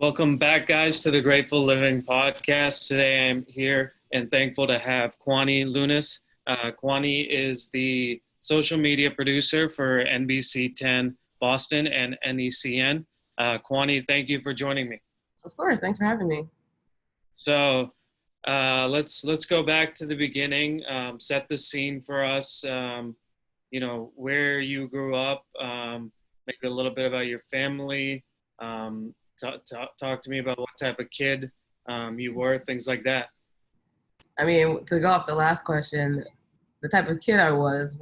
Welcome back, guys, to the Grateful Living podcast. Today I'm here and thankful to have Kwani Lunis. Kwani is the social media producer for NBC 10 Boston and NECN. Kwani, thank you for joining me. Of course, thanks for having me. So let's go back to the beginning. Set the scene for us. Where you grew up. Maybe a little bit about your family. Talk to me about what type of kid you were, things like that. I mean, to go off the last question, the type of kid I was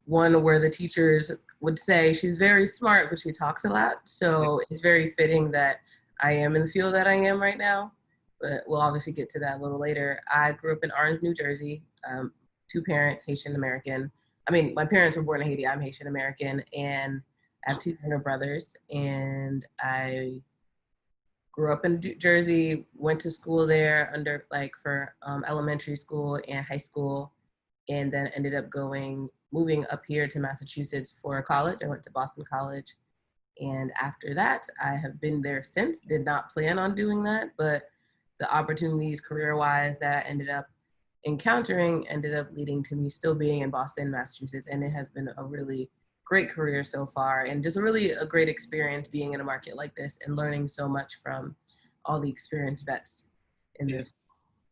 one where the teachers would say she's very smart, but she talks a lot. So it's very fitting that I am in the field that I am right now. But we'll obviously get to that a little later. I grew up in Orange, New Jersey. Two parents, Haitian American. I mean, my parents were born in Haiti. I'm Haitian American, and I have two younger brothers, and I grew up in Jersey, went to school there for elementary school and high school, and then ended up moving up here to Massachusetts for college. I went to Boston College, and after that, I have been there since. Did not plan on doing that, but the opportunities career-wise that I ended up encountering ended up leading to me still being in Boston, Massachusetts, and it has been a really great career so far, and just really a great experience being in a market like this and learning so much from all the experienced vets in this.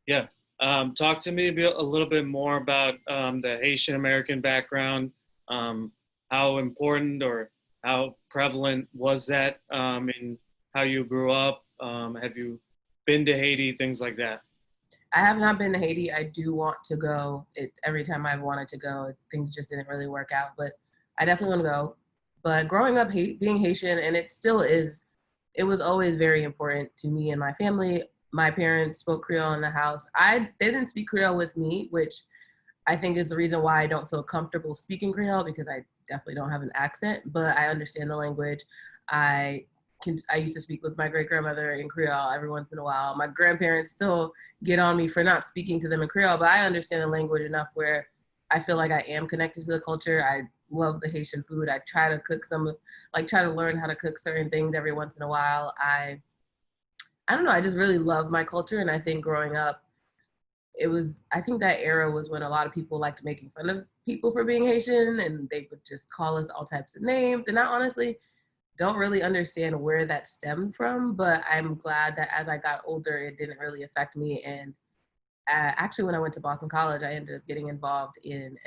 Yeah. Talk to me a little bit more about the Haitian American background. How important or how prevalent was that in how you grew up? Have you been to Haiti, things like that? I have not been to Haiti. I do want to go. Every time I've wanted to go, things just didn't really work out, but I definitely want to go. But growing up, being Haitian, and it still is, it was always very important to me and my family. My parents spoke Creole in the house. They didn't speak Creole with me, which I think is the reason why I don't feel comfortable speaking Creole, because I definitely don't have an accent, but I understand the language. I used to speak with my great-grandmother in Creole every once in a while. My grandparents still get on me for not speaking to them in Creole, but I understand the language enough where I feel like I am connected to the culture. I love the Haitian food. I try to cook try to learn how to cook certain things every once in a while. I don't know, I just really love my culture. And I think growing up, I think that era was when a lot of people liked making fun of people for being Haitian, and they would just call us all types of names. And I honestly don't really understand where that stemmed from, but I'm glad that as I got older, it didn't really affect me. And actually, when I went to Boston College, I ended up getting involved and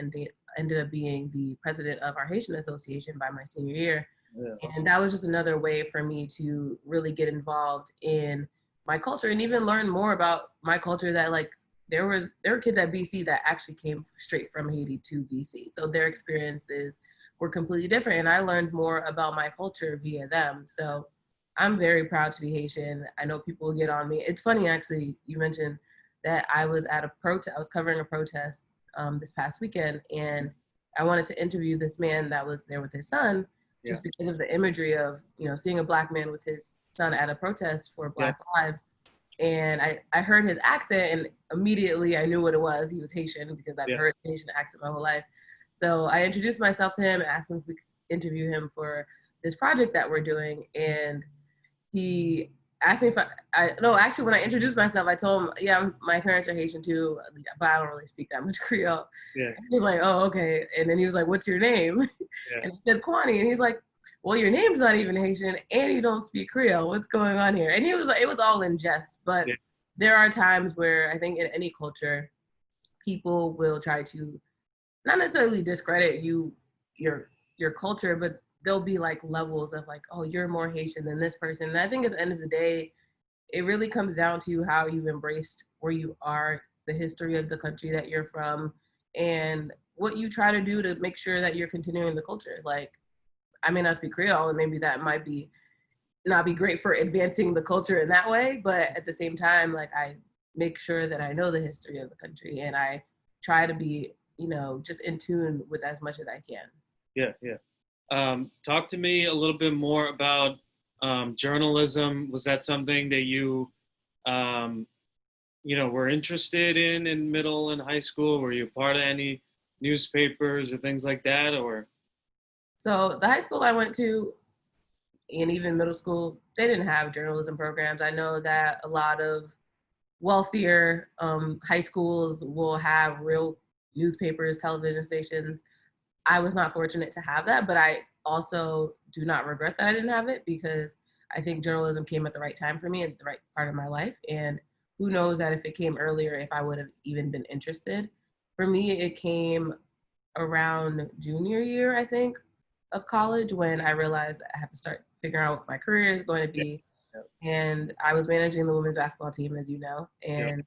ended up being the president of our Haitian Association by my senior year. Yeah, awesome. And that was just another way for me to really get involved in my culture and even learn more about my culture. That there were kids at BC that actually came straight from Haiti to BC, so their experiences were completely different, and I learned more about my culture via them. So I'm very proud to be Haitian. I know people will get on me. It's funny, actually, you mentioned that I was at a protest. I was covering a protest this past weekend, and I wanted to interview this man that was there with his son, just because of the imagery of, seeing a Black man with his son at a protest for Black lives. And I heard his accent, and immediately I knew what it was. He was Haitian, because I've heard Haitian accent my whole life. So I introduced myself to him and asked him if we could interview him for this project that we're doing. And he asked me if actually, when I introduced myself, I told him, yeah, my parents are Haitian too, but I don't really speak that much Creole. Yeah. And he was like, oh, okay. And then he was like, what's your name? Yeah. And I said, Kwani. And he's like, well, your name's not even Haitian and you don't speak Creole. What's going on here? And he was like, it was all in jest. But there are times where I think in any culture, people will try to not necessarily discredit your culture, but there'll be levels of oh, you're more Haitian than this person. And I think at the end of the day, it really comes down to how you've embraced where you are, the history of the country that you're from, and what you try to do to make sure that you're continuing the culture. I may not speak Creole, and maybe that might not be great for advancing the culture in that way, but at the same time, I make sure that I know the history of the country, and I try to be, just in tune with as much as I can. Yeah. Talk to me a little bit more about journalism. Was that something that you, were interested in middle and high school? Were you part of any newspapers or things like that, or? So the high school I went to, and even middle school, they didn't have journalism programs. I know that a lot of wealthier high schools will have real newspapers, television stations. I was not fortunate to have that, but I also do not regret that I didn't have it, because I think journalism came at the right time for me at the right part of my life. And who knows that if it came earlier, if I would have even been interested. For me, it came around junior year, I think, of college, when I realized I have to start figuring out what my career is going to Yeah. be. Yep. And I was managing the women's basketball team, as you know. Yep. And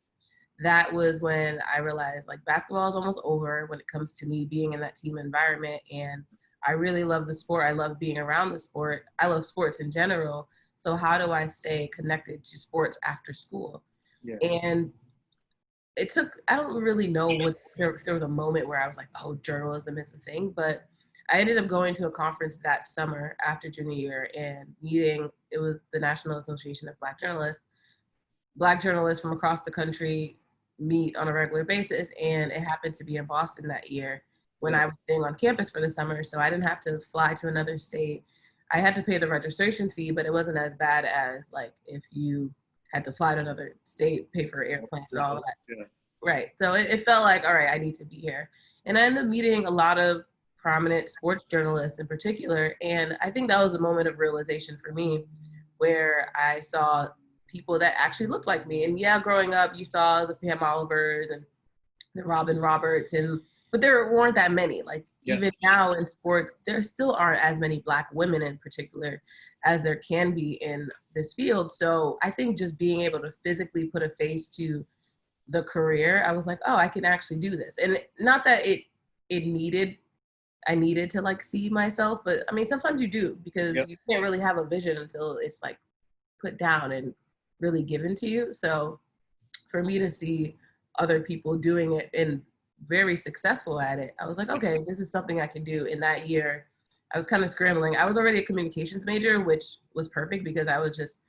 that was when I realized like basketball is almost over when it comes to me being in that team environment. And I really love the sport. I love being around the sport. I love sports in general. So how do I stay connected to sports after school? Yeah. And it took, I don't really know what, if there was a moment where I was like, oh, journalism is a thing, but I ended up going to a conference that summer after junior year and meeting, it was the National Association of Black Journalists. Black journalists from across the country meet on a regular basis, and it happened to be in Boston that year when I was staying on campus for the summer, so I didn't have to fly to another state. I had to pay the registration fee, but it wasn't as bad as like if you had to fly to another state, pay for airplanes and all that. Yeah. Right. So it felt like, all right, I need to be here. And I ended up meeting a lot of prominent sports journalists in particular. And I think that was a moment of realization for me where I saw people that actually looked like me. And yeah, growing up, you saw the Pam Olivers and the Robin Roberts, but there weren't that many. Like even now in sports, there still aren't as many Black women in particular as there can be in this field. So I think just being able to physically put a face to the career, I was like, oh, I can actually do this. And not that I needed to like see myself, but I mean, sometimes you do, because you can't really have a vision until it's like put down and really given to you. So for me to see other people doing it and very successful at it, I was like, okay, this is something I can do. In that year, I was kind of scrambling. I was already a communications major, which was perfect because I was just,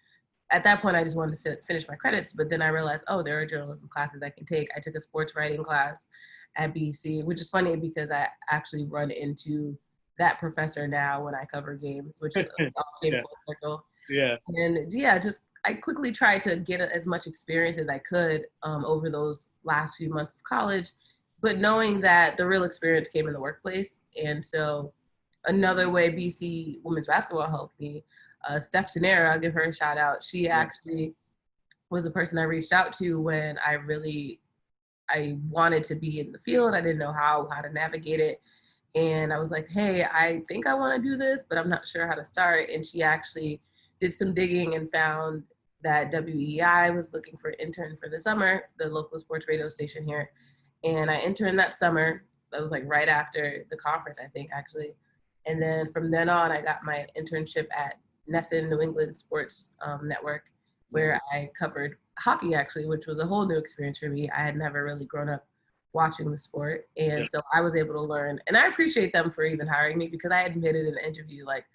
at that point, I just wanted to finish my credits. But then I realized, oh, there are journalism classes I can take. I took a sports writing class at BC, which is funny because I actually run into that professor now when I cover games, which all came full circle. Yeah. And yeah, just I quickly tried to get as much experience as I could over those last few months of college, but knowing that the real experience came in the workplace. And so another way BC women's basketball helped me, Steph Tenera, I'll give her a shout out. She actually was the person I reached out to when I wanted to be in the field. I didn't know how to navigate it. And I was like, hey, I think I want to do this, but I'm not sure how to start. And she actually did some digging and found that WEI was looking for an intern for the summer, the local sports radio station here. And I interned that summer. That was like right after the conference, I think, actually. And then from then on, I got my internship at Nesson New England Sports Network, where I covered hockey, actually, which was a whole new experience for me. I had never really grown up watching the sport. And so I was able to learn. And I appreciate them for even hiring me, because I admitted in the interview, like,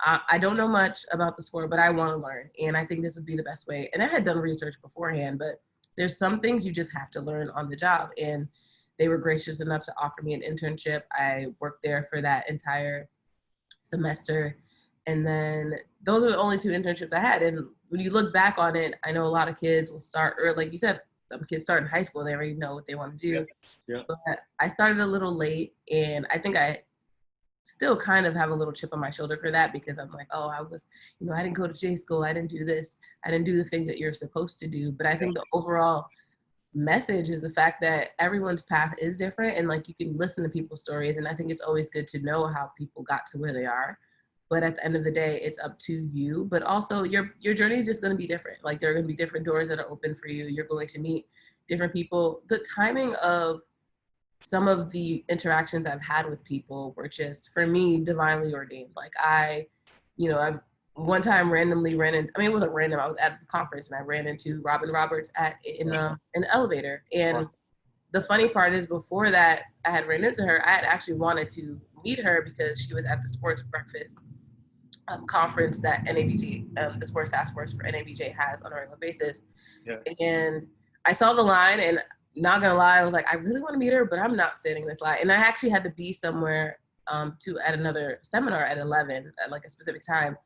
I don't know much about the sport, but I want to learn. And I think this would be the best way. And I had done research beforehand, but there's some things you just have to learn on the job. And they were gracious enough to offer me an internship. I worked there for that entire semester. And then those are the only 2 internships I had. And when you look back on it, I know a lot of kids will start, or like you said, some kids start in high school, they already know what they want to do. But I started a little late, and I think I still kind of have a little chip on my shoulder for that, because I'm like, oh, I didn't go to J school, I didn't do this, I didn't do the things that you're supposed to do. But I think the overall message is the fact that everyone's path is different, and like you can listen to people's stories, and I think it's always good to know how people got to where they are. But at the end of the day, it's up to you. But also your journey is just going to be different. Like there are going to be different doors that are open for you. You're going to meet different people. The timing of some of the interactions I've had with people were just, for me, divinely ordained. Like I've one time randomly it wasn't random. I was at the conference and I ran into Robin Roberts in an elevator. And the funny part is, before that I had ran into her, I had actually wanted to meet her because she was at the sports breakfast conference that NABJ, the sports task force for NABJ, has on a regular basis. And I saw the line, and not gonna lie, I was like, I really want to meet her, but I'm not standing in this line. And I actually had to be somewhere at another seminar at 11 at like a specific time.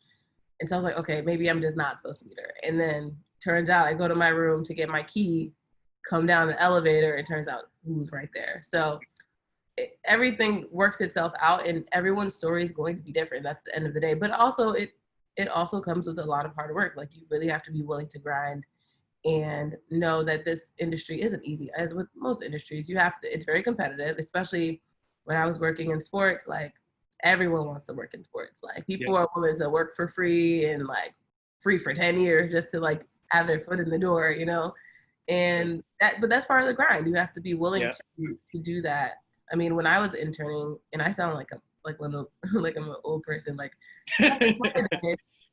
And so I was like, okay, maybe I'm just not supposed to meet her. And then turns out I go to my room to get my key, come down the elevator, and turns out who's right there. So everything works itself out, and everyone's story is going to be different. That's the end of the day. But also it also comes with a lot of hard work. Like, you really have to be willing to grind and know that this industry isn't easy. As with most industries, you have to, it's very competitive, especially when I was working in sports. Like, everyone wants to work in sports. Like, people are willing to work for free, and like free for 10 years just to like have their foot in the door, you know? And but that's part of the grind. You have to be willing to do that. I mean, when I was interning, and I sound like like I'm an old person, like,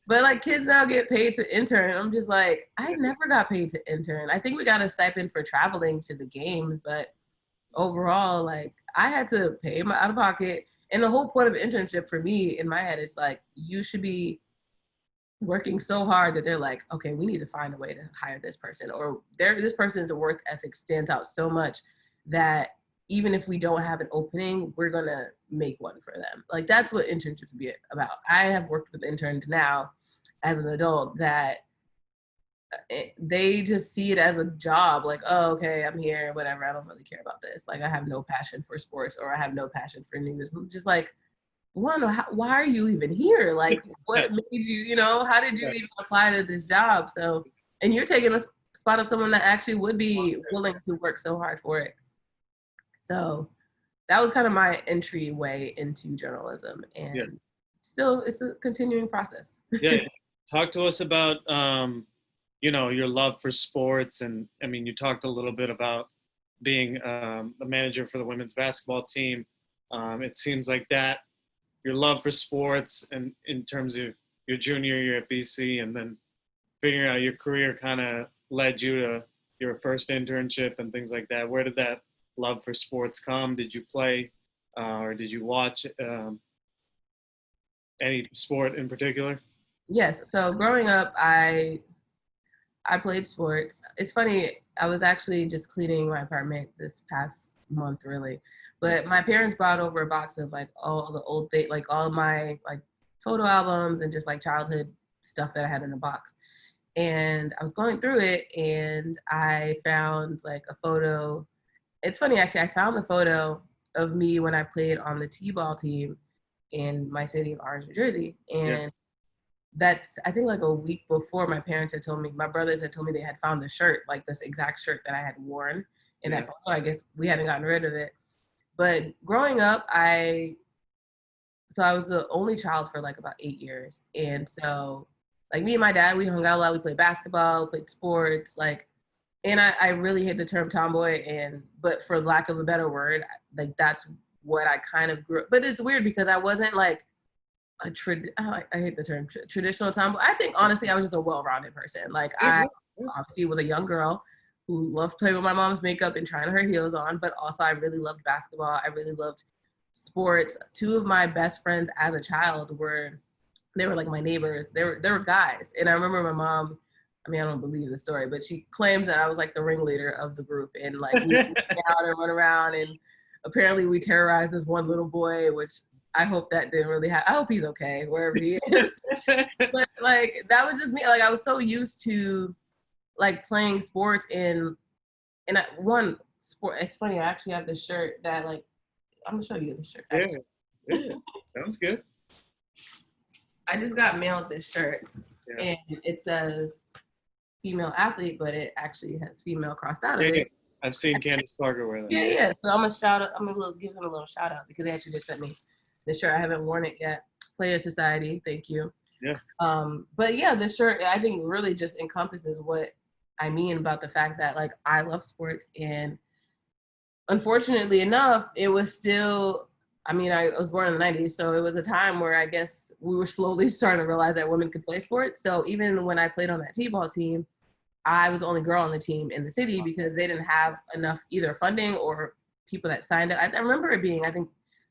but like, kids now get paid to intern. I'm just like, I never got paid to intern. I think we got a stipend for traveling to the games, but overall, like, I had to pay my out of pocket. And the whole point of internship for me in my head is like, you should be working so hard that they're like, okay, we need to find a way to hire this person, or this person's work ethic stands out so much that even if we don't have an opening, we're gonna make one for them. Like, that's what internships be about. I have worked with interns now as an adult that they just see it as a job. Like, oh, okay, I'm here, whatever. I don't really care about this. Like, I have no passion for sports, or I have no passion for news. I'm just like, why are you even here? Like, what made you, you know, how did you even apply to this job? So, and you're taking a spot of someone that actually would be willing to work so hard for it. So that was kind of my entryway into journalism, and still, it's a continuing process. Talk to us about, you know, your love for sports. And I mean, you talked a little bit about being the manager for the women's basketball team. It seems like that, your love for sports, and in terms of your junior year at BC, and then figuring out your career kind of led you to your first internship and things like that. Where did that love for sports come? Did you play or did you watch any sport in particular? Yes. So growing up, I played sports. It's funny, I was actually just cleaning my apartment this past month, really. But my parents brought over a box of like all the old things, like all my like photo albums and just like childhood stuff that I had in a box. And I was going through it, and I found like a photo. It's funny, actually, I found the photo of me when I played on the T-ball team in my city of Orange, New Jersey. And that's, I think, like a week before my parents had told me, my brothers had told me they had found the shirt, like this exact shirt that I had worn in that photo. I guess we hadn't gotten rid of it. But growing up, I was the only child for like about 8 years. And so like, me and my dad, we hung out a lot. We played basketball, played sports, like, and I really hate the term tomboy, but for lack of a better word, like, that's what I kind of grew up. But it's weird because I wasn't like I hate the term traditional tomboy. I think honestly I was just a well-rounded person. Like, I obviously was a young girl who loved playing with my mom's makeup and trying her heels on, but also I really loved basketball. I really loved sports. Two of my best friends as a child were like my neighbors. They were guys. And I remember my mom, I mean, I don't believe the story, but she claims that I was like the ringleader of the group, and like we would hang out and run around, and apparently we terrorized this one little boy, which I hope that didn't really happen. I hope he's okay wherever he is. But like, that was just me. Like, I was so used to like playing sports one sport. It's funny, I actually have this shirt that, like, I'm gonna show you the shirt. Yeah. Sounds good. I just got mailed this shirt, and it says female athlete, but it actually has female crossed out of it. I've seen Candace Parker wear that. Yeah. So I'm gonna give them a little shout out because they actually just sent me this shirt. I haven't worn it yet. Player Society, thank you. Yeah. But yeah, this shirt, I think, really just encompasses what I mean about the fact that, like, I love sports, and unfortunately enough, it was still, I mean, I was born in the 90s, so it was a time where I guess we were slowly starting to realize that women could play sports. So even when I played on that T-ball team, I was the only girl on the team in the city because they didn't have enough either funding or people that signed up. I remember it being, I think,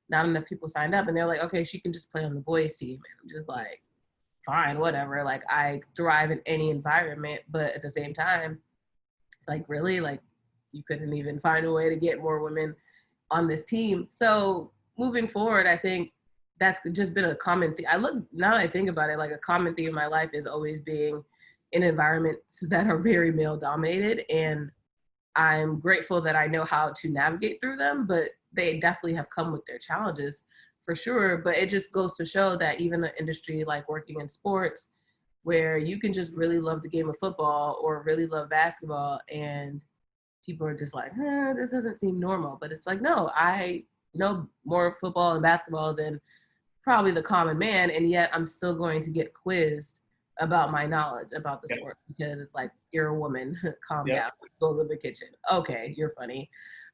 not enough people signed up, and they're like, okay, she can just play on the boys team. And I'm just like, fine, whatever. Like, I thrive in any environment, but at the same time, it's like, really, like, you couldn't even find a way to get more women on this team. So moving forward, I think that's just been a common thing. Now that I think about it, like a common theme in my life is always being in environments that are very male dominated. And I'm grateful that I know how to navigate through them, but they definitely have come with their challenges for sure. But it just goes to show that even an industry like working in sports, where you can just really love the game of football or really love basketball, and people are just like, this doesn't seem normal. But it's like, no, I know more football and basketball than probably the common man, and yet I'm still going to get quizzed about my knowledge about the Yep. sport because it's like, you're a woman, calm Yep. down, go to the kitchen. Okay, you're funny.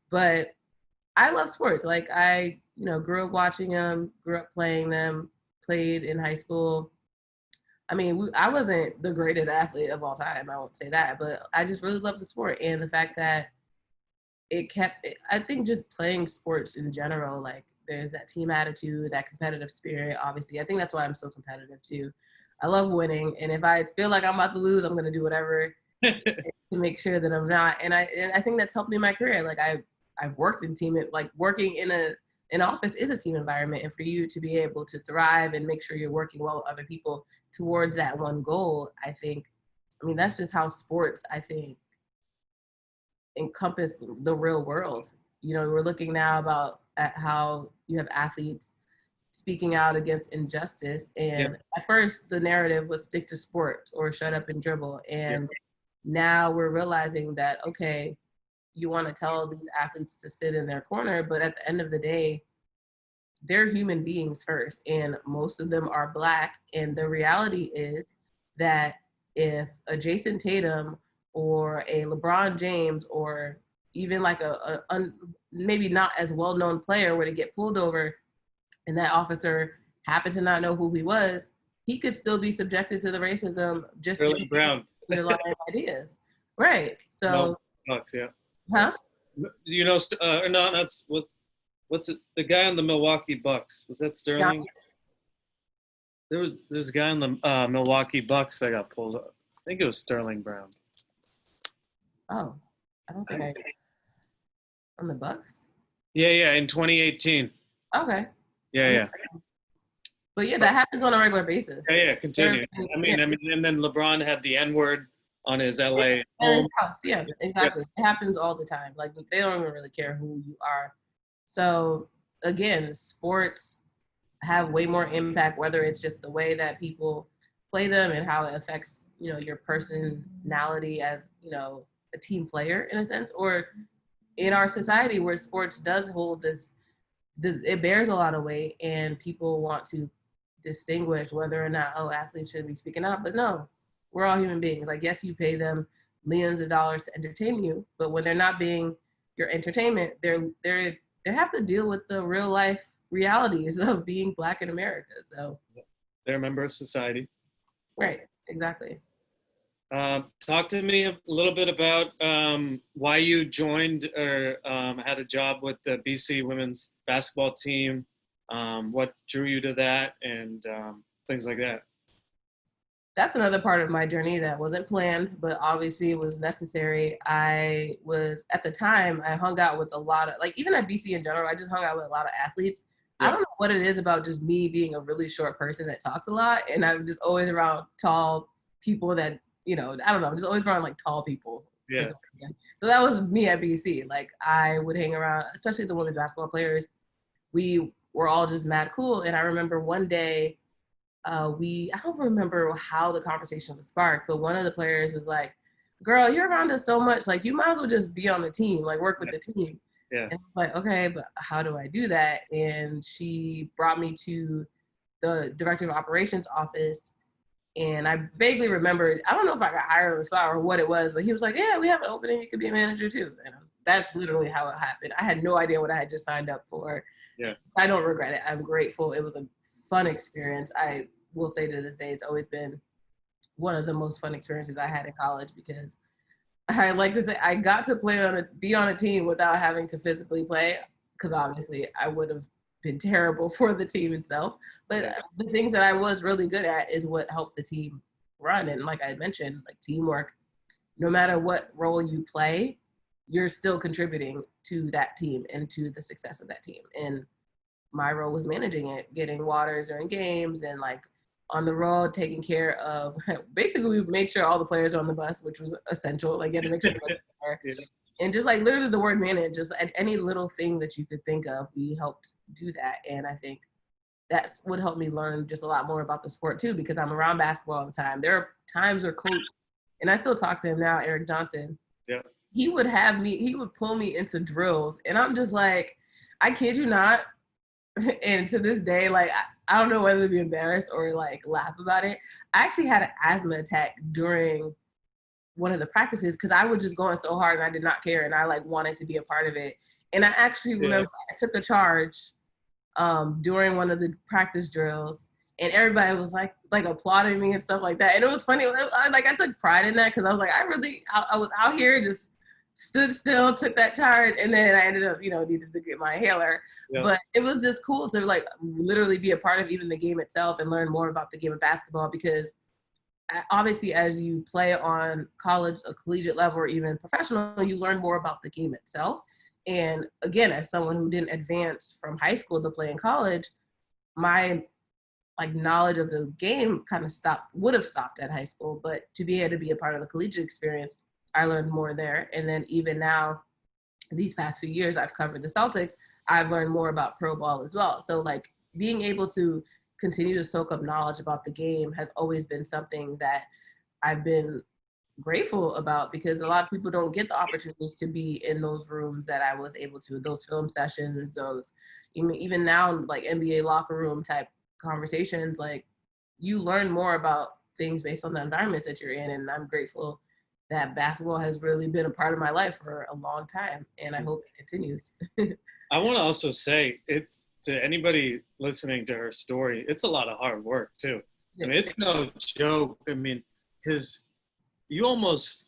But I love sports. Like I, grew up watching them, grew up playing them, played in high school. I mean, I wasn't the greatest athlete of all time. I won't say that, but I just really love the sport. And the fact that I think just playing sports in general, like there's that team attitude, that competitive spirit, obviously. I think that's why I'm so competitive too. I love winning. And if I feel like I'm about to lose, I'm going to do whatever to make sure that I'm not. And I think that's helped me in my career. Like I've worked in like working in an office is a team environment. And for you to be able to thrive and make sure you're working well with other people towards that one goal, that's just how sports, I think, encompass the real world. We're looking now at how you have athletes speaking out against injustice. And Yep. at first the narrative was stick to sports or shut up and dribble. And Yep. now we're realizing that, okay, you want to tell these athletes to sit in their corner, but at the end of the day, they're human beings first. And most of them are Black. And the reality is that if a Jason Tatum or a LeBron James or even like maybe not as well-known player were to get pulled over and that officer happened to not know who he was, he could still be subjected to the racism just because Sterling Brown. underlying ideas. Right. So, Bucks, yeah. huh? No, that's what's it? The guy on the Milwaukee Bucks, was that Sterling? There's a guy on the Milwaukee Bucks that got pulled up. I think it was Sterling Brown. Oh, I don't think on the Bucks. Yeah, in 2018. Okay. Yeah. But yeah, that happens on a regular basis. Yeah, continue. I mean, and then LeBron had the N-word on his LA home. House. Yeah, exactly. It happens all the time. Like they don't even really care who you are. So again, sports have way more impact, whether it's just the way that people play them and how it affects, your personality as, a team player in a sense, or in our society where sports does hold this, it bears a lot of weight and people want to distinguish whether or not, athletes should be speaking up. But no, we're all human beings. Like, yes, you pay them millions of dollars to entertain you, but when they're not being your entertainment, they have to deal with the real life realities of being Black in America. So they're a member of society. Right, exactly. Talk to me a little bit about why you joined or had a job with the BC women's basketball team, what drew you to that, and things like that. That's another part of my journey that wasn't planned, but obviously it was necessary. At the time, I hung out with a lot of, like, even at BC in general, I just hung out with a lot of athletes. Yeah. I don't know what it is about just me being a really short person that talks a lot, and I'm just always around tall people that, I don't know, I'm just always around, like, tall people. Yeah. So that was me at BC. Like, I would hang around, especially the women's basketball players. We were all just mad cool, and I remember one day, I don't remember how the conversation was sparked, but one of the players was like, girl, you're around us so much, like, you might as well just be on the team, like, work with the team. Yeah. And I was like, okay, but how do I do that? And she brought me to the director of operations office, and I vaguely remembered, I don't know if I got hired on the spot or what it was, but he was like, yeah, we have an opening, you could be a manager too. And that's literally how it happened. I had no idea what I had just signed up for. Yeah. I don't regret it. I'm grateful. It was a fun experience. I will say to this day, it's always been one of the most fun experiences I had in college, because I like to say I got to be on a team without having to physically play, because obviously I would have been terrible for the team itself. But the things that I was really good at is what helped the team run. And like I mentioned, like teamwork, no matter what role you play, you're still contributing to that team and to the success of that team. And my role was managing it, getting waters during games and like on the road, taking care of, basically we made sure all the players are on the bus, which was essential. Like you had to make sure Yeah. and just like literally the word manage, just at any little thing that you could think of, we helped do that. And I think that's what helped me learn just a lot more about the sport too, because I'm around basketball all the time. There are times where coach, and I still talk to him now, Eric Johnson, Yeah. he would pull me into drills. And I'm just like, I kid you not. And to this day, like, I don't know whether to be embarrassed or like laugh about it. I actually had an asthma attack during one of the practices because I was just going so hard and I did not care. And I like wanted to be a part of it. And I actually remember I took a charge during one of the practice drills, and everybody was like applauding me and stuff like that. And it was funny. I took pride in that because I was like, I was out here, just stood still, took that charge, and then I ended up, needed to get my inhaler. Yeah. But it was just cool to like literally be a part of even the game itself and learn more about the game of basketball, because obviously as you play on college, a collegiate level, or even professional, you learn more about the game itself. And again, as someone who didn't advance from high school to play in college, my like knowledge of the game kind of would have stopped at high school. But to be able to be a part of the collegiate experience, I learned more there. And then even now, these past few years, I've covered the Celtics, I've learned more about pro ball as well. So like being able to continue to soak up knowledge about the game has always been something that I've been grateful about, because a lot of people don't get the opportunities to be in those rooms that I was able to, those film sessions, those even now like NBA locker room type conversations. Like you learn more about things based on the environments that you're in. And I'm grateful that basketball has really been a part of my life for a long time, and I hope it continues. I want to also say, it's to anybody listening to her story, it's a lot of hard work too. I mean, it's no joke. I mean, you almost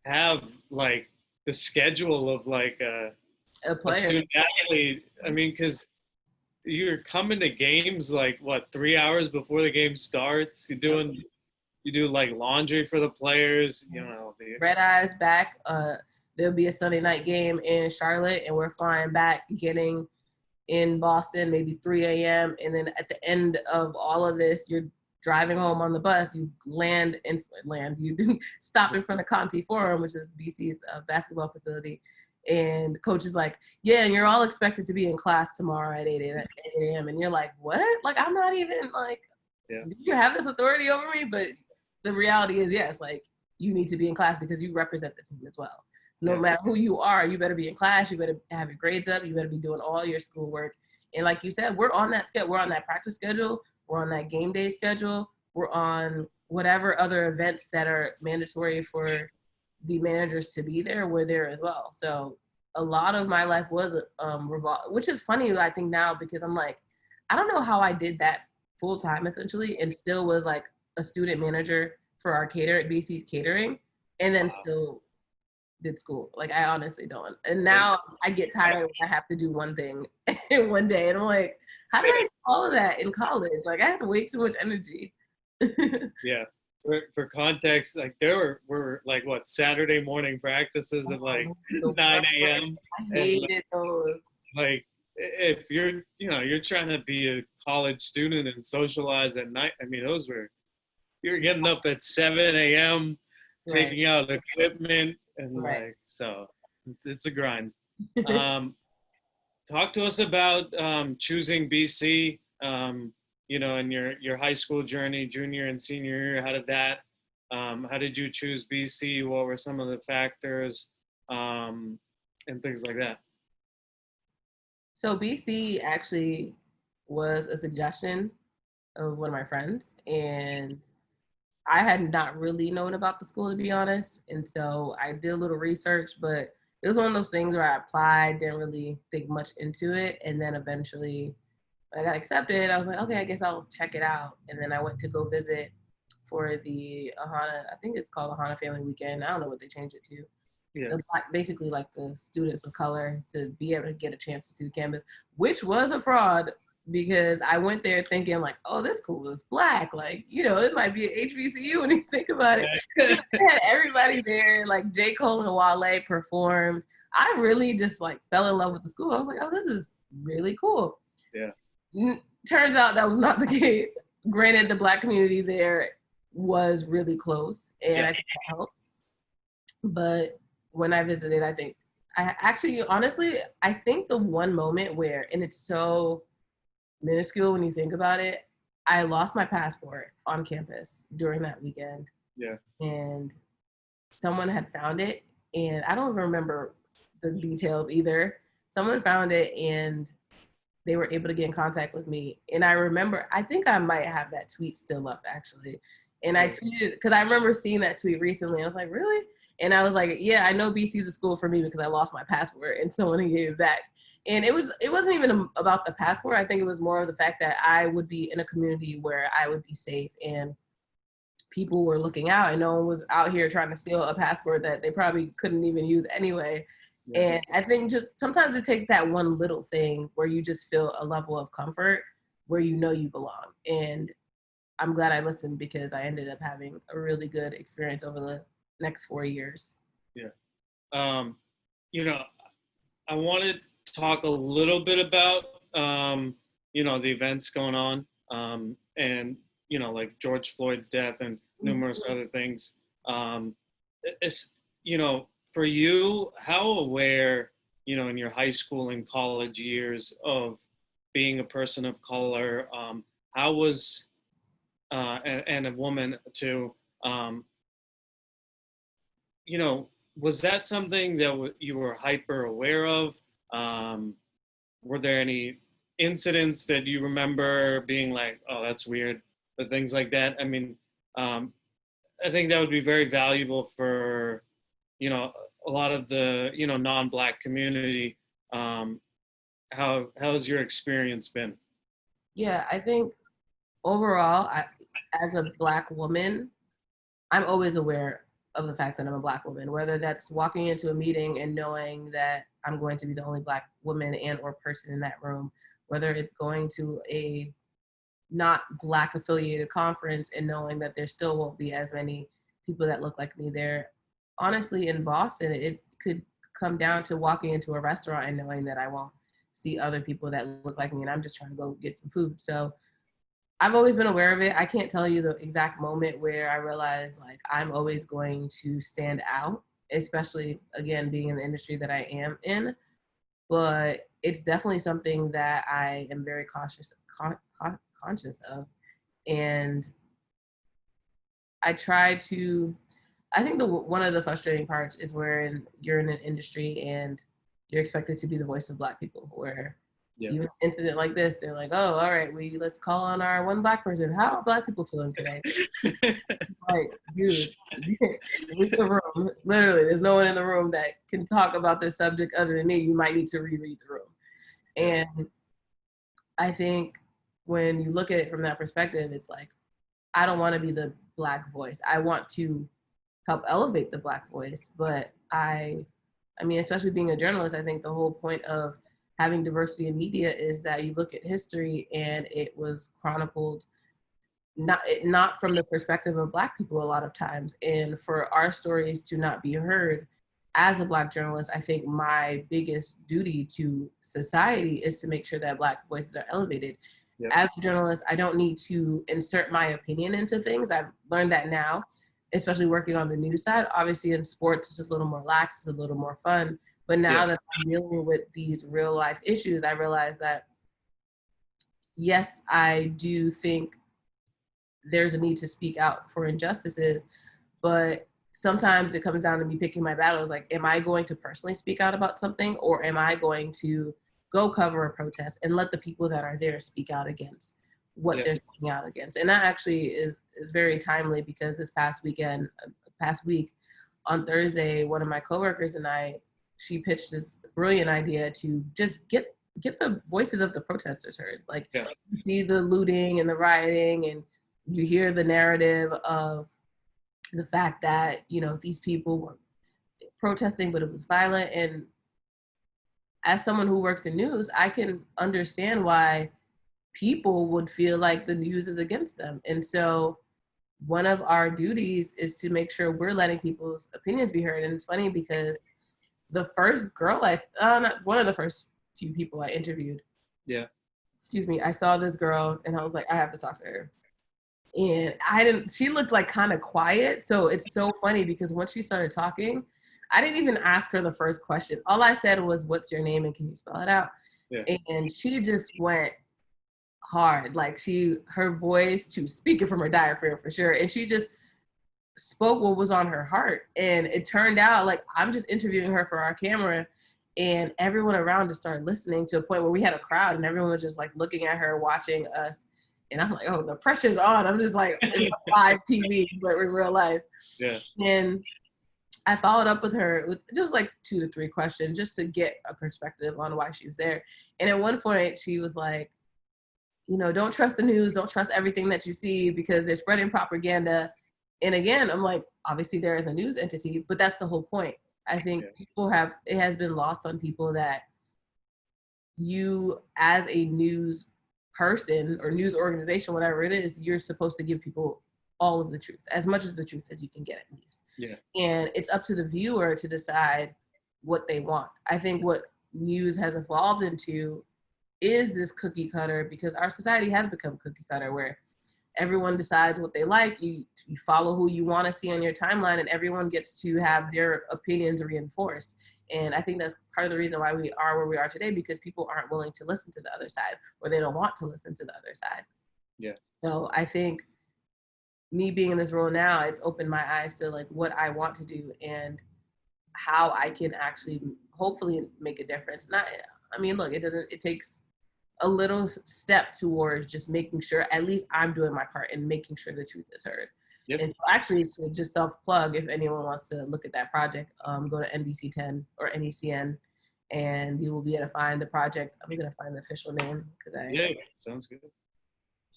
have like the schedule of like a student athlete. I mean, because you're coming to games like 3 hours before the game starts. You do like laundry for the players, Red Eyes back. There'll be a Sunday night game in Charlotte, and we're flying back, getting in Boston maybe 3 a.m. And then at the end of all of this, you're driving home on the bus. You you stop in front of Conti Forum, which is BC's basketball facility. And the coach is like, yeah, and you're all expected to be in class tomorrow at 8 a.m. And you're like, what? Like, I'm not even like, do you have this authority over me? But the reality is, yes, like you need to be in class because you represent the team as well. So no matter who you are, you better be in class. You better have your grades up. You better be doing all your schoolwork. And like you said, we're on that schedule. We're on that practice schedule. We're on that game day schedule. We're on whatever other events that are mandatory for the managers to be there. We're there as well. So a lot of my life was which is funny, I think now, because I'm like, I don't know how I did that full time essentially, and still was like a student manager for our BC's catering, and then still did school. Like I honestly don't. And now I get tired when I have to do one thing in one day, and I'm like, how did I do all of that in college? Like I had way too much energy. Yeah. For context, like there were like Saturday morning practices at like 9 a.m. I hated those. Like if you're trying to be a college student and socialize at night, I mean you're getting up at 7 a.m. taking out equipment and like, so it's a grind. Talk to us about choosing BC. In your high school journey, junior and senior year. How did you choose BC? What were some of the factors, and things like that? So BC actually was a suggestion of one of my friends, and I had not really known about the school, to be honest. And so I did a little research, but it was one of those things where I applied, didn't really think much into it, and then eventually when I got accepted, I was like, okay, I guess I'll check it out. And then I went to go visit for the Ahana, I think it's called Ahana Family Weekend. I don't know what they changed it to. Yeah. Basically like the students of color to be able to get a chance to see the campus, which was a fraud, because I went there thinking like, oh, this school is Black. Like, it might be an HBCU when you think about it. They had everybody there, like J. Cole and Wale performed. I really just like fell in love with the school. I was like, oh, this is really cool. Yeah. Turns out that was not the case. Granted, the Black community there was really close, and I think that helped. But when I visited, I actually, honestly, I think the one moment where, and it's so minuscule when you think about it, I lost my passport on campus during that weekend. Yeah. And someone had found it, and I don't even remember the details either. Someone found it, and they were able to get in contact with me. And I remember, I think I might have that tweet still up actually. And I tweeted, because I remember seeing that tweet recently. I was like, really? And I was like, yeah, I know BC's a school for me because I lost my passport and someone gave it back. And it wasn't even about the passport. I think it was more of the fact that I would be in a community where I would be safe and people were looking out, and no one was out here trying to steal a passport that they probably couldn't even use anyway. Yeah. And I think just sometimes it takes that one little thing where you just feel a level of comfort where you know you belong. And I'm glad I listened because I ended up having a really good experience over the next 4 years. Yeah. You know, I wanted to talk a little bit about, you know, the events going on, and, you know, like George Floyd's death and numerous other things. It's, you know, for you, how aware, you know, in your high school and college years of being a person of color, how was, and a woman too, you know, was that something that you were hyper aware of? Were there any incidents that you remember being like, oh, that's weird, or things like that? I mean, I think that would be very valuable for, you know, a lot of the, you know, non-Black community. How's your experience been? Yeah, I think overall, as a Black woman, I'm always aware of the fact that I'm a Black woman, whether that's walking into a meeting and knowing that I'm going to be the only Black woman and or person in that room, whether it's going to a not Black affiliated conference and knowing that there still won't be as many people that look like me there. Honestly, in Boston, it could come down to walking into a restaurant and knowing that I won't see other people that look like me and I'm just trying to go get some food. So I've always been aware of it. I can't tell you the exact moment where I realized like I'm always going to stand out, especially again being in the industry that I am in. But it's definitely something that I am very conscious of, and I try to. I think one of the frustrating parts is where you're in an industry and you're expected to be the voice of Black people, where even an incident like this, they're like, oh, all right, let's call on our one Black person. How are Black people feeling today? Like, dude, read the room. Literally, there's no one in the room that can talk about this subject other than me. You might need to reread the room. And I think when you look at it from that perspective, it's like, I don't want to be the Black voice. I want to help elevate the Black voice. But I mean, especially being a journalist, I think the whole point of having diversity in media is that you look at history and it was chronicled not from the perspective of Black people a lot of times. And for our stories to not be heard, as a Black journalist, I think my biggest duty to society is to make sure that Black voices are elevated. Yeah. As a journalist, I don't need to insert my opinion into things. I've learned that now, especially working on the news side. Obviously in sports, it's a little more lax, it's a little more fun. But now that I'm dealing with these real life issues, I realize that, yes, I do think there's a need to speak out for injustices, but sometimes it comes down to me picking my battles. Like, am I going to personally speak out about something, or am I going to go cover a protest and let the people that are there speak out against what they're speaking out against? And that actually is very timely because this past week on Thursday, one of my coworkers and she pitched this brilliant idea to just get the voices of the protesters heard. Like, you see the looting and the rioting, and you hear the narrative of the fact that, you know, these people were protesting, but it was violent. And as someone who works in news, I can understand why people would feel like the news is against them. And so one of our duties is to make sure we're letting people's opinions be heard. And it's funny because the first girl one of the first few people I interviewed excuse me, I saw this girl and I was like, I have to talk to her. And I didn't, she looked like kind of quiet. So it's so funny because once she started talking, I didn't even ask her the first question. All I said was, what's your name and can you spell it out? Yeah. And she just went hard. Like her voice, she was speaking from her diaphragm for sure. And she just spoke what was on her heart. And it turned out like I'm just interviewing her for our camera and everyone around just started listening to a point where we had a crowd and everyone was just like looking at her, watching us. And I'm like, oh, the pressure's on. I'm just like, it's live TV, but in real life. Yeah. And I followed up with her with just like 2 to 3 questions just to get a perspective on why she was there. And at one point she was like, you know, don't trust the news, don't trust everything that you see because they're spreading propaganda. And again, I'm like, obviously there is a news entity, but that's the whole point. I think it has been lost on people that you as a news person or news organization, whatever it is, you're supposed to give people all of the truth, as much of the truth as you can get at least. Yeah. And it's up to the viewer to decide what they want. I think what news has evolved into is this cookie cutter because our society has become cookie cutter where everyone decides what they like. You follow who you want to see on your timeline and everyone gets to have their opinions reinforced. And I think that's part of the reason why we are where we are today because people aren't willing to listen to the other side or they don't want to listen to the other side. Yeah. So I think me being in this role now, it's opened my eyes to like what I want to do and how I can actually hopefully make a difference. It takes a little step towards just making sure at least I'm doing my part and making sure the truth is heard. Yep. And so actually to just self-plug, if anyone wants to look at that project, go to NBC 10 or NECN and you will be able to find the project. I'm going to find the official name because sounds good.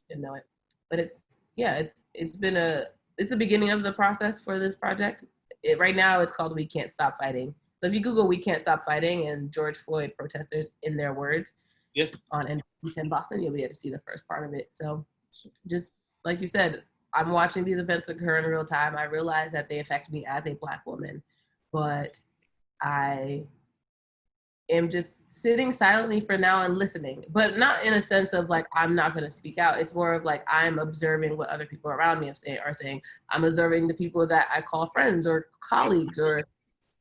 Didn't know it. But it's the beginning of the process for this project. Right now it's called We Can't Stop Fighting. So if you Google We Can't Stop Fighting and George Floyd protesters in their words, on NBC 10 Boston, you'll be able to see the first part of it. So just like you said, I'm watching these events occur in real time. I realize that they affect me as a Black woman, but I am just sitting silently for now and listening, but not in a sense of like, I'm not going to speak out. It's more of like, I'm observing what other people around me are saying. I'm observing the people that I call friends or colleagues or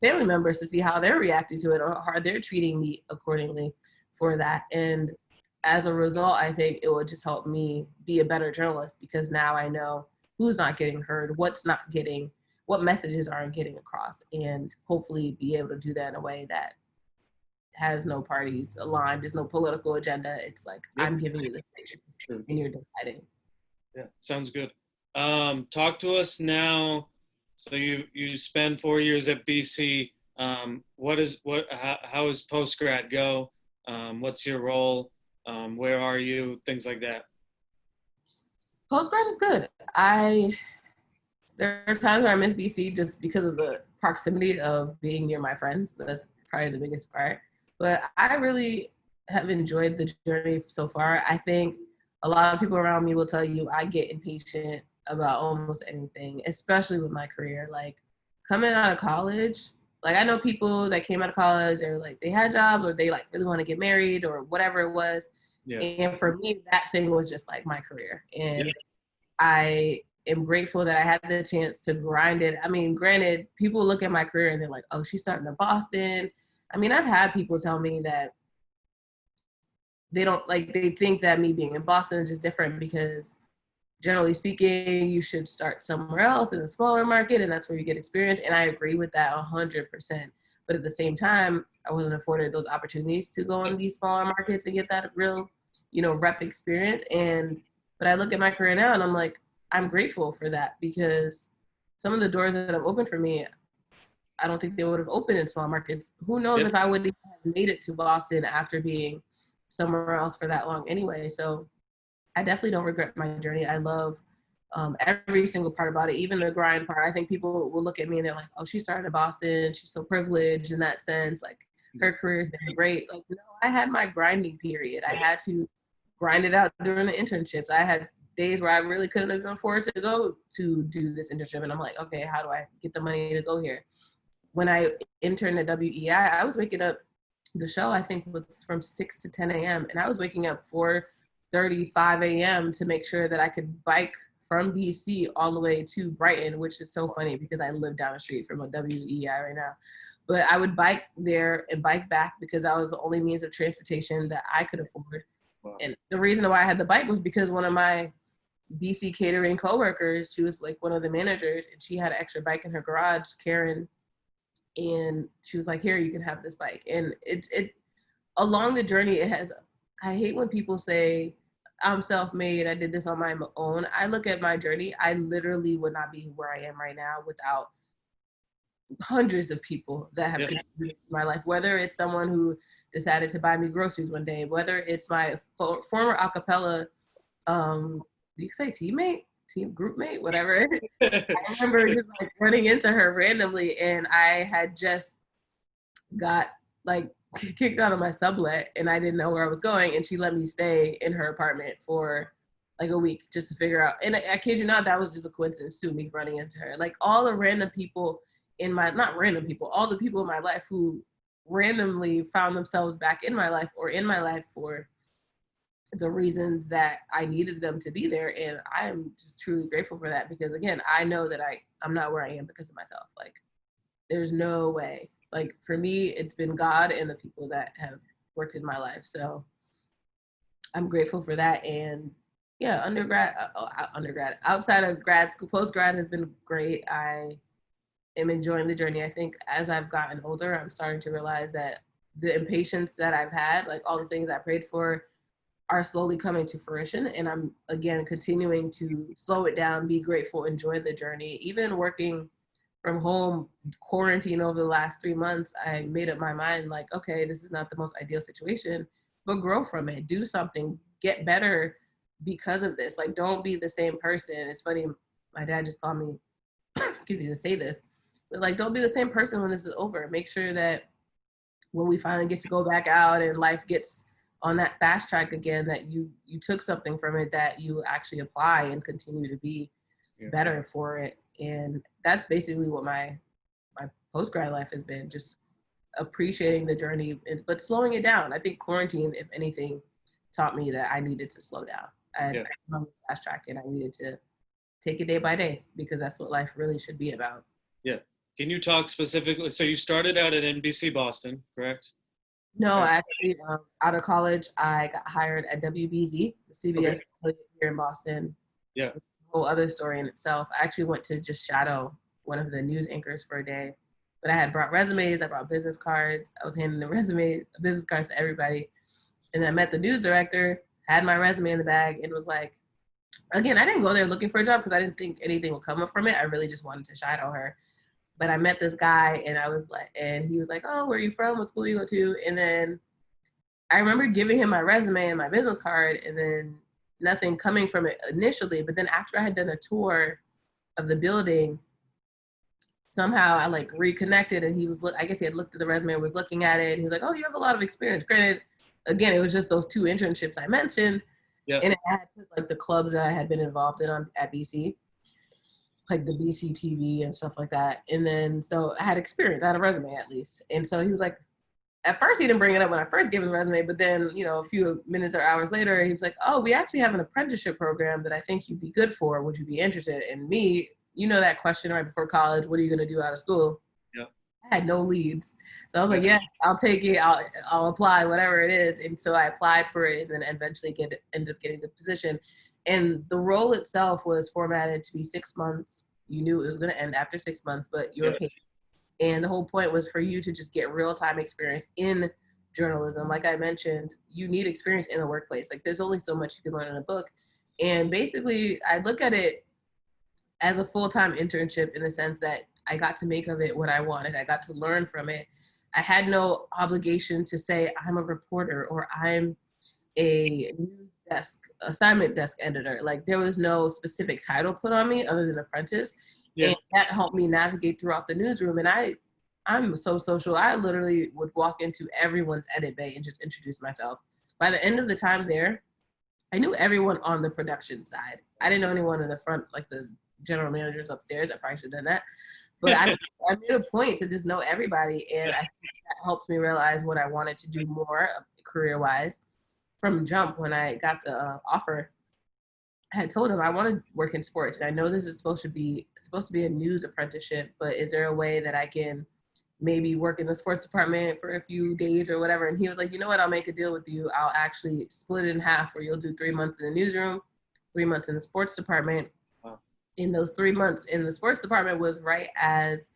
family members to see how they're reacting to it or how they're treating me accordingly for that. And as a result, I think it will just help me be a better journalist because now I know who's not getting heard, what messages aren't getting across, and hopefully be able to do that in a way that has no parties aligned, there's no political agenda. It's like, I'm giving you the pictures and you're deciding. Yeah, sounds good. Talk to us now. So you spend 4 years at BC. How is post-grad go? What's your role? Where are you? Things like that. Post-grad is good. There are times where I miss BC just because of the proximity of being near my friends. That's probably the biggest part. But I really have enjoyed the journey so far. I think a lot of people around me will tell you I get impatient about almost anything, especially with my career. Like coming out of college, like I know people that came out of college or like they had jobs or they like really want to get married or whatever it was. Yeah. And for me, that thing was just like my career. And I am grateful that I had the chance to grind it. I mean, granted, people look at my career and they're like, oh, she's starting in Boston. I mean, I've had people tell me that they think that me being in Boston is just different because generally speaking, you should start somewhere else in a smaller market and that's where you get experience. And I agree with that 100%. But at the same time, I wasn't afforded those opportunities to go in these smaller markets and get that real, rep experience. But I look at my career now and I'm like, I'm grateful for that because some of the doors that have opened for me, I don't think they would have opened in small markets. Who knows if I would have made it to Boston after being somewhere else for that long anyway. So I definitely don't regret my journey. I love every single part about it, even the grind part. I think people will look at me and they're like, oh, she started in Boston. She's so privileged in that sense. Like her career's been great. Like, no, I had my grinding period. I had to grind it out during the internships. I had days where I really couldn't even afford to go to do this internship. And I'm like, okay, how do I get the money to go here? When I interned at WEI, I was waking up, the show I think was from 6 to 10 a.m. And I was waking up 4 6:35 a.m. to make sure that I could bike from DC all the way to Brighton, which is so funny because I live down the street from a WEI right now. But I would bike there and bike back because that was the only means of transportation that I could afford. Wow. And the reason why I had the bike was because one of my DC catering coworkers, she was like one of the managers, and she had an extra bike in her garage, Karen, and she was like, here, you can have this bike. And it along the journey, it has, I hate when people say, I'm self-made, I did this on my own. I look at my journey, I literally would not be where I am right now without hundreds of people that have contributed to my life, whether it's someone who decided to buy me groceries one day, whether it's my former acapella, do you say teammate? Group mate, whatever. I remember just like running into her randomly, and I had just got like kicked out of my sublet and I didn't know where I was going, and she let me stay in her apartment for like a week just to figure out. And I kid you not, that was just a coincidence too, me running into her. Like all the random people in my, not random people, all the people in my life who randomly found themselves back in my life or in my life for the reasons that I needed them to be there. And I am just truly grateful for that, because again, I know that I'm not where I am because of myself. Like there's no way. Like for me, it's been God and the people that have worked in my life. So I'm grateful for that. And yeah, undergrad, outside of grad school, post-grad has been great. I am enjoying the journey. I think as I've gotten older, I'm starting to realize that the impatience that I've had, like all the things I prayed for, are slowly coming to fruition. And I'm, again, continuing to slow it down, be grateful, enjoy the journey. Even working from home, quarantine over the last 3 months, I made up my mind, like, okay, this is not the most ideal situation, but grow from it, do something, get better because of this. Like, don't be the same person. It's funny, my dad just called me, excuse me, to say this, but like, don't be the same person when this is over. Make sure that when we finally get to go back out and life gets on that fast track again, that you took something from it that you actually apply and continue to be better for it. And that's basically what my post-grad life has been, just appreciating the journey, but slowing it down. I think quarantine, if anything, taught me that I needed to slow down. I was on the fast track and I needed to take it day by day, because that's what life really should be about. Yeah. Can you talk specifically? So you started out at NBC Boston, correct? No, actually, out of college, I got hired at WBZ, the CBS here in Boston. Yeah. It's a whole other story in itself. I actually went to just shadow one of the news anchors for a day, but I had brought resumes, I brought business cards. I was handing the business cards to everybody. And I met the news director, had my resume in the bag, and was like, again, I didn't go there looking for a job because I didn't think anything would come up from it. I really just wanted to shadow her. But I met this guy and I was like, and he was like, oh, where are you from? What school you go to? And then I remember giving him my resume and my business card, and then nothing coming from it initially. But then after I had done a tour of the building, somehow I like reconnected, and he was, I guess he had looked at the resume and was looking at it. And he was like, oh, you have a lot of experience. Granted, again, it was just those 2 internships I mentioned. Yep. And it had like the clubs that I had been involved in at BC, like the BC TV and stuff like that. And then, so I had experience, I had a resume at least. And so he was like, at first he didn't bring it up when I first gave him the resume, but then, a few minutes or hours later, he was like, oh, we actually have an apprenticeship program that I think you'd be good for. Would you be interested? And me, that question right before college, what are you going to do out of school? Yep. I had no leads. So I was like, yeah, I'll take it. I'll apply, whatever it is. And so I applied for it and then eventually ended up getting the position. And the role itself was formatted to be 6 months. You knew it was going to end after 6 months, but you were paid. And the whole point was for you to just get real-time experience in journalism. Like I mentioned, you need experience in the workplace. Like there's only so much you can learn in a book. And basically, I look at it as a full-time internship in the sense that I got to make of it what I wanted. I got to learn from it. I had no obligation to say I'm a reporter or I'm a news desk, assignment desk editor. Like there was no specific title put on me other than apprentice. Yeah. And that helped me navigate throughout the newsroom. And I'm so social. I literally would walk into everyone's edit bay and just introduce myself. By the end of the time there, I knew everyone on the production side. I didn't know anyone in the front, like the general managers upstairs. I probably should have done that. But I made a point to just know everybody. And I think that helped me realize what I wanted to do more career-wise. from jump when I got the offer, I had told him I want to work in sports, and I know this is supposed to be a news apprenticeship, but is there a way that I can maybe work in the sports department for a few days or whatever? And he was like, you know what, I'll make a deal with you. I'll actually split it in half, where you'll do 3 months in the newsroom, 3 months in the sports department. Wow. In those 3 months in the sports department was right as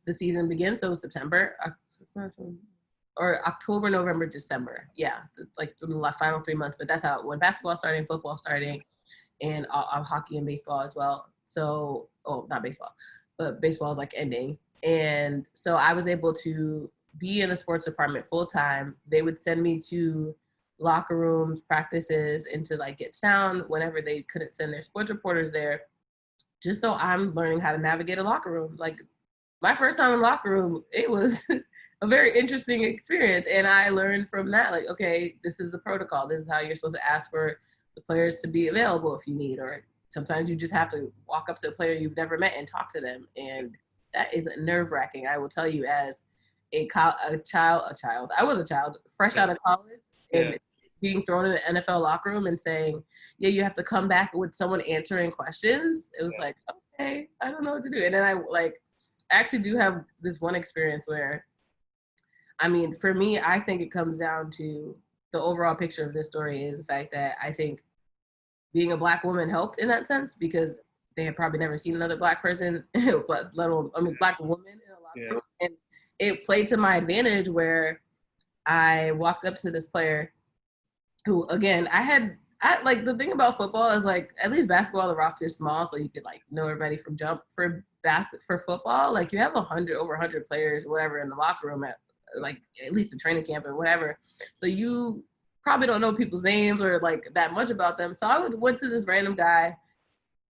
the season begins, so September or October, November, December. Yeah, like the final 3 months. But that's how when basketball starting, football starting, and hockey and baseball as well. So, not baseball, but baseball is like ending. And so I was able to be in the sports department full time. They would send me to locker rooms, practices, and to like get sound whenever they couldn't send their sports reporters there, just so I'm learning how to navigate a locker room. Like my first time in the locker room, it was a very interesting experience. And I learned from that, like, okay, this is the protocol. This is how you're supposed to ask for the players to be available if you need, or sometimes you just have to walk up to a player you've never met and talk to them. And that is nerve wracking. I will tell you, as a child, I was a child fresh out of college, and being thrown in an NFL locker room and saying, yeah, you have to come back with someone answering questions. It was like, okay, I don't know what to do. And then I actually do have this one experience where, I mean, for me, I think it comes down to the overall picture of this story is the fact that I think being a Black woman helped in that sense, because they had probably never seen another Black person, but let alone, Black woman in a locker room. And it played to my advantage, where I walked up to this player who, again, like, the thing about football is, like, at least basketball, the roster is small, so you could, like, know everybody from jump. For football, like, you have over 100 players, whatever, in the locker room at least the training camp or whatever. So you probably don't know people's names or like that much about them. So I went to this random guy,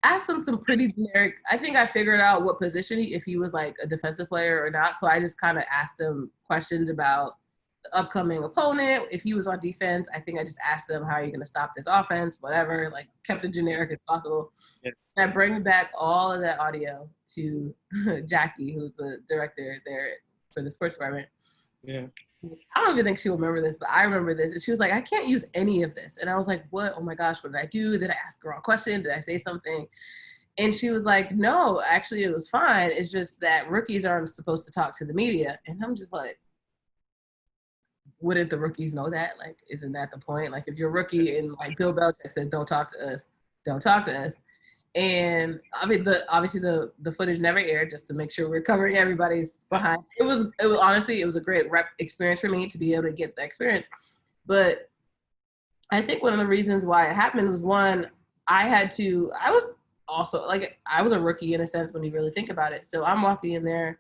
asked him some pretty generic, I think I figured out what position if he was like a defensive player or not. So I just kind of asked him questions about the upcoming opponent. If he was on defense, I think I just asked him, how are you going to stop this offense? Whatever, like kept it generic as possible. Yeah. And I bring back all of that audio to Jackie, who's the director there for the sports department. Yeah. I don't even think she'll remember this, but I remember this. And she was like, I can't use any of this. And I was like, what? Oh my gosh, what did I do? Did I ask the wrong question? Did I say something? And she was like, no, actually it was fine. It's just that rookies aren't supposed to talk to the media. And I'm just like, wouldn't the rookies know that? Like, isn't that the point? Like, if you're a rookie and like Bill Belichick said, don't talk to us, don't talk to us. And I mean, obviously the footage never aired, just to make sure we're covering everybody's behind. It was honestly, it was a great rep experience for me to be able to get the experience. But I think one of the reasons why it happened was, one, I was also, like, I was a rookie in a sense when you really think about it. So I'm walking in there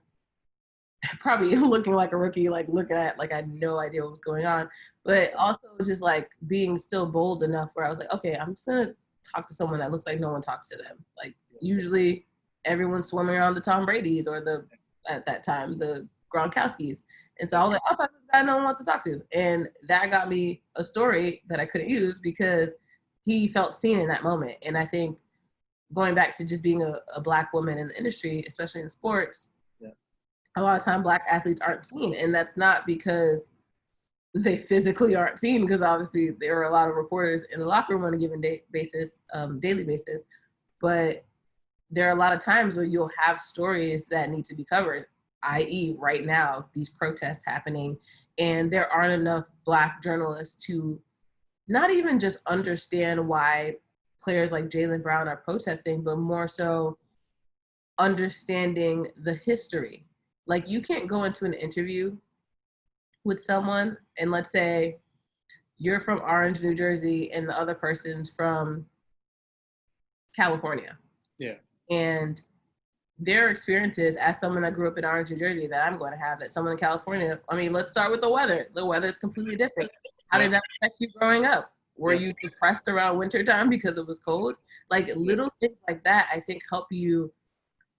probably looking like a rookie, like looking at, like, I had no idea what was going on, but also just like being still bold enough where I was like, okay, I'm just going to talk to someone that looks like no one talks to them. Like, usually everyone's swimming around the Tom Brady's or at that time, the Gronkowski's. And so I was like, I'll talk to this guy no one wants to talk to. And that got me a story that I couldn't use because he felt seen in that moment. And I think going back to just being a Black woman in the industry, especially in sports, a lot of time Black athletes aren't seen. And that's not because they physically aren't seen, because obviously there are a lot of reporters in the locker room on a given daily basis, but there are a lot of times where you'll have stories that need to be covered, i.e. right now, these protests happening, and there aren't enough Black journalists to not even just understand why players like Jaylen Brown are protesting, but more so understanding the history. Like, you can't go into an interview with someone and let's say you're from Orange, New Jersey, and the other person's from California. Yeah. And their experiences as someone that grew up in Orange, New Jersey, that I'm going to have, that someone in California, I mean, let's start with the weather. The weather is completely different. How did that affect you growing up? Were you depressed around wintertime because it was cold? Like, little things like that, I think, help you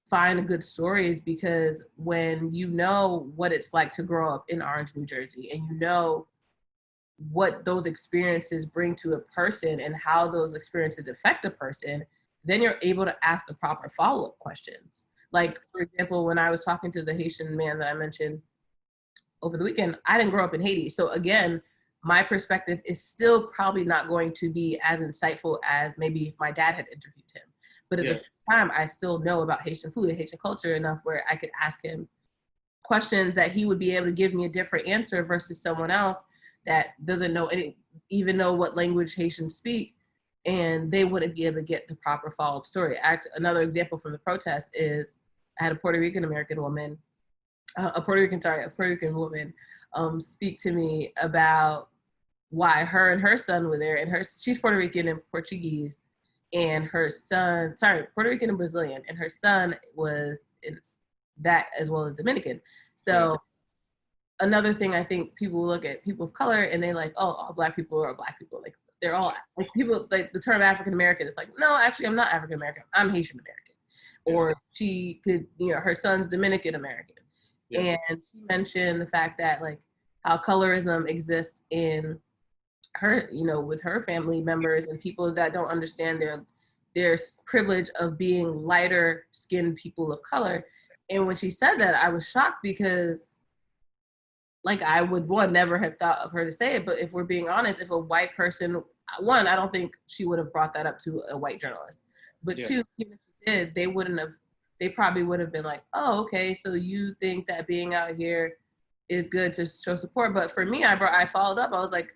find good stories, because when you know what it's like to grow up in Orange, New Jersey, and you know what those experiences bring to a person and how those experiences affect a person, then you're able to ask the proper follow-up questions. Like, for example, when I was talking to the Haitian man that I mentioned over the weekend, I didn't grow up in Haiti. So again, my perspective is still probably not going to be as insightful as maybe if my dad had interviewed him. But at the Yeah. same time, I still know about Haitian food and Haitian culture enough where I could ask him questions that he would be able to give me a different answer versus someone else that doesn't know even know what language Haitians speak, and they wouldn't be able to get the proper follow-up story. Another example from the protest is I had a Puerto Rican American woman, a Puerto Rican woman speak to me about why her and her son were there, and she's Puerto Rican and Portuguese, and her son, Puerto Rican and Brazilian, and her son was in that as well as Dominican. So Yeah. another thing, I think people look at people of color and they like, oh, all black people are black people. Like they're all like people like the term African American is like, no, actually I'm not African American. I'm Haitian American. Yeah. Or she could, her son's Dominican American. Yeah. And she mentioned the fact that like how colorism exists in her, with her family members and people that don't understand their privilege of being lighter skinned people of color. And when she said that, I was shocked because like I would never have thought of her to say it, but if we're being honest, if a white person, one, I don't think she would have brought that up to a white journalist, but two, even if she did, they probably would have been like, oh, okay, so you think that being out here is good to show support. But for me, I followed up. I was like,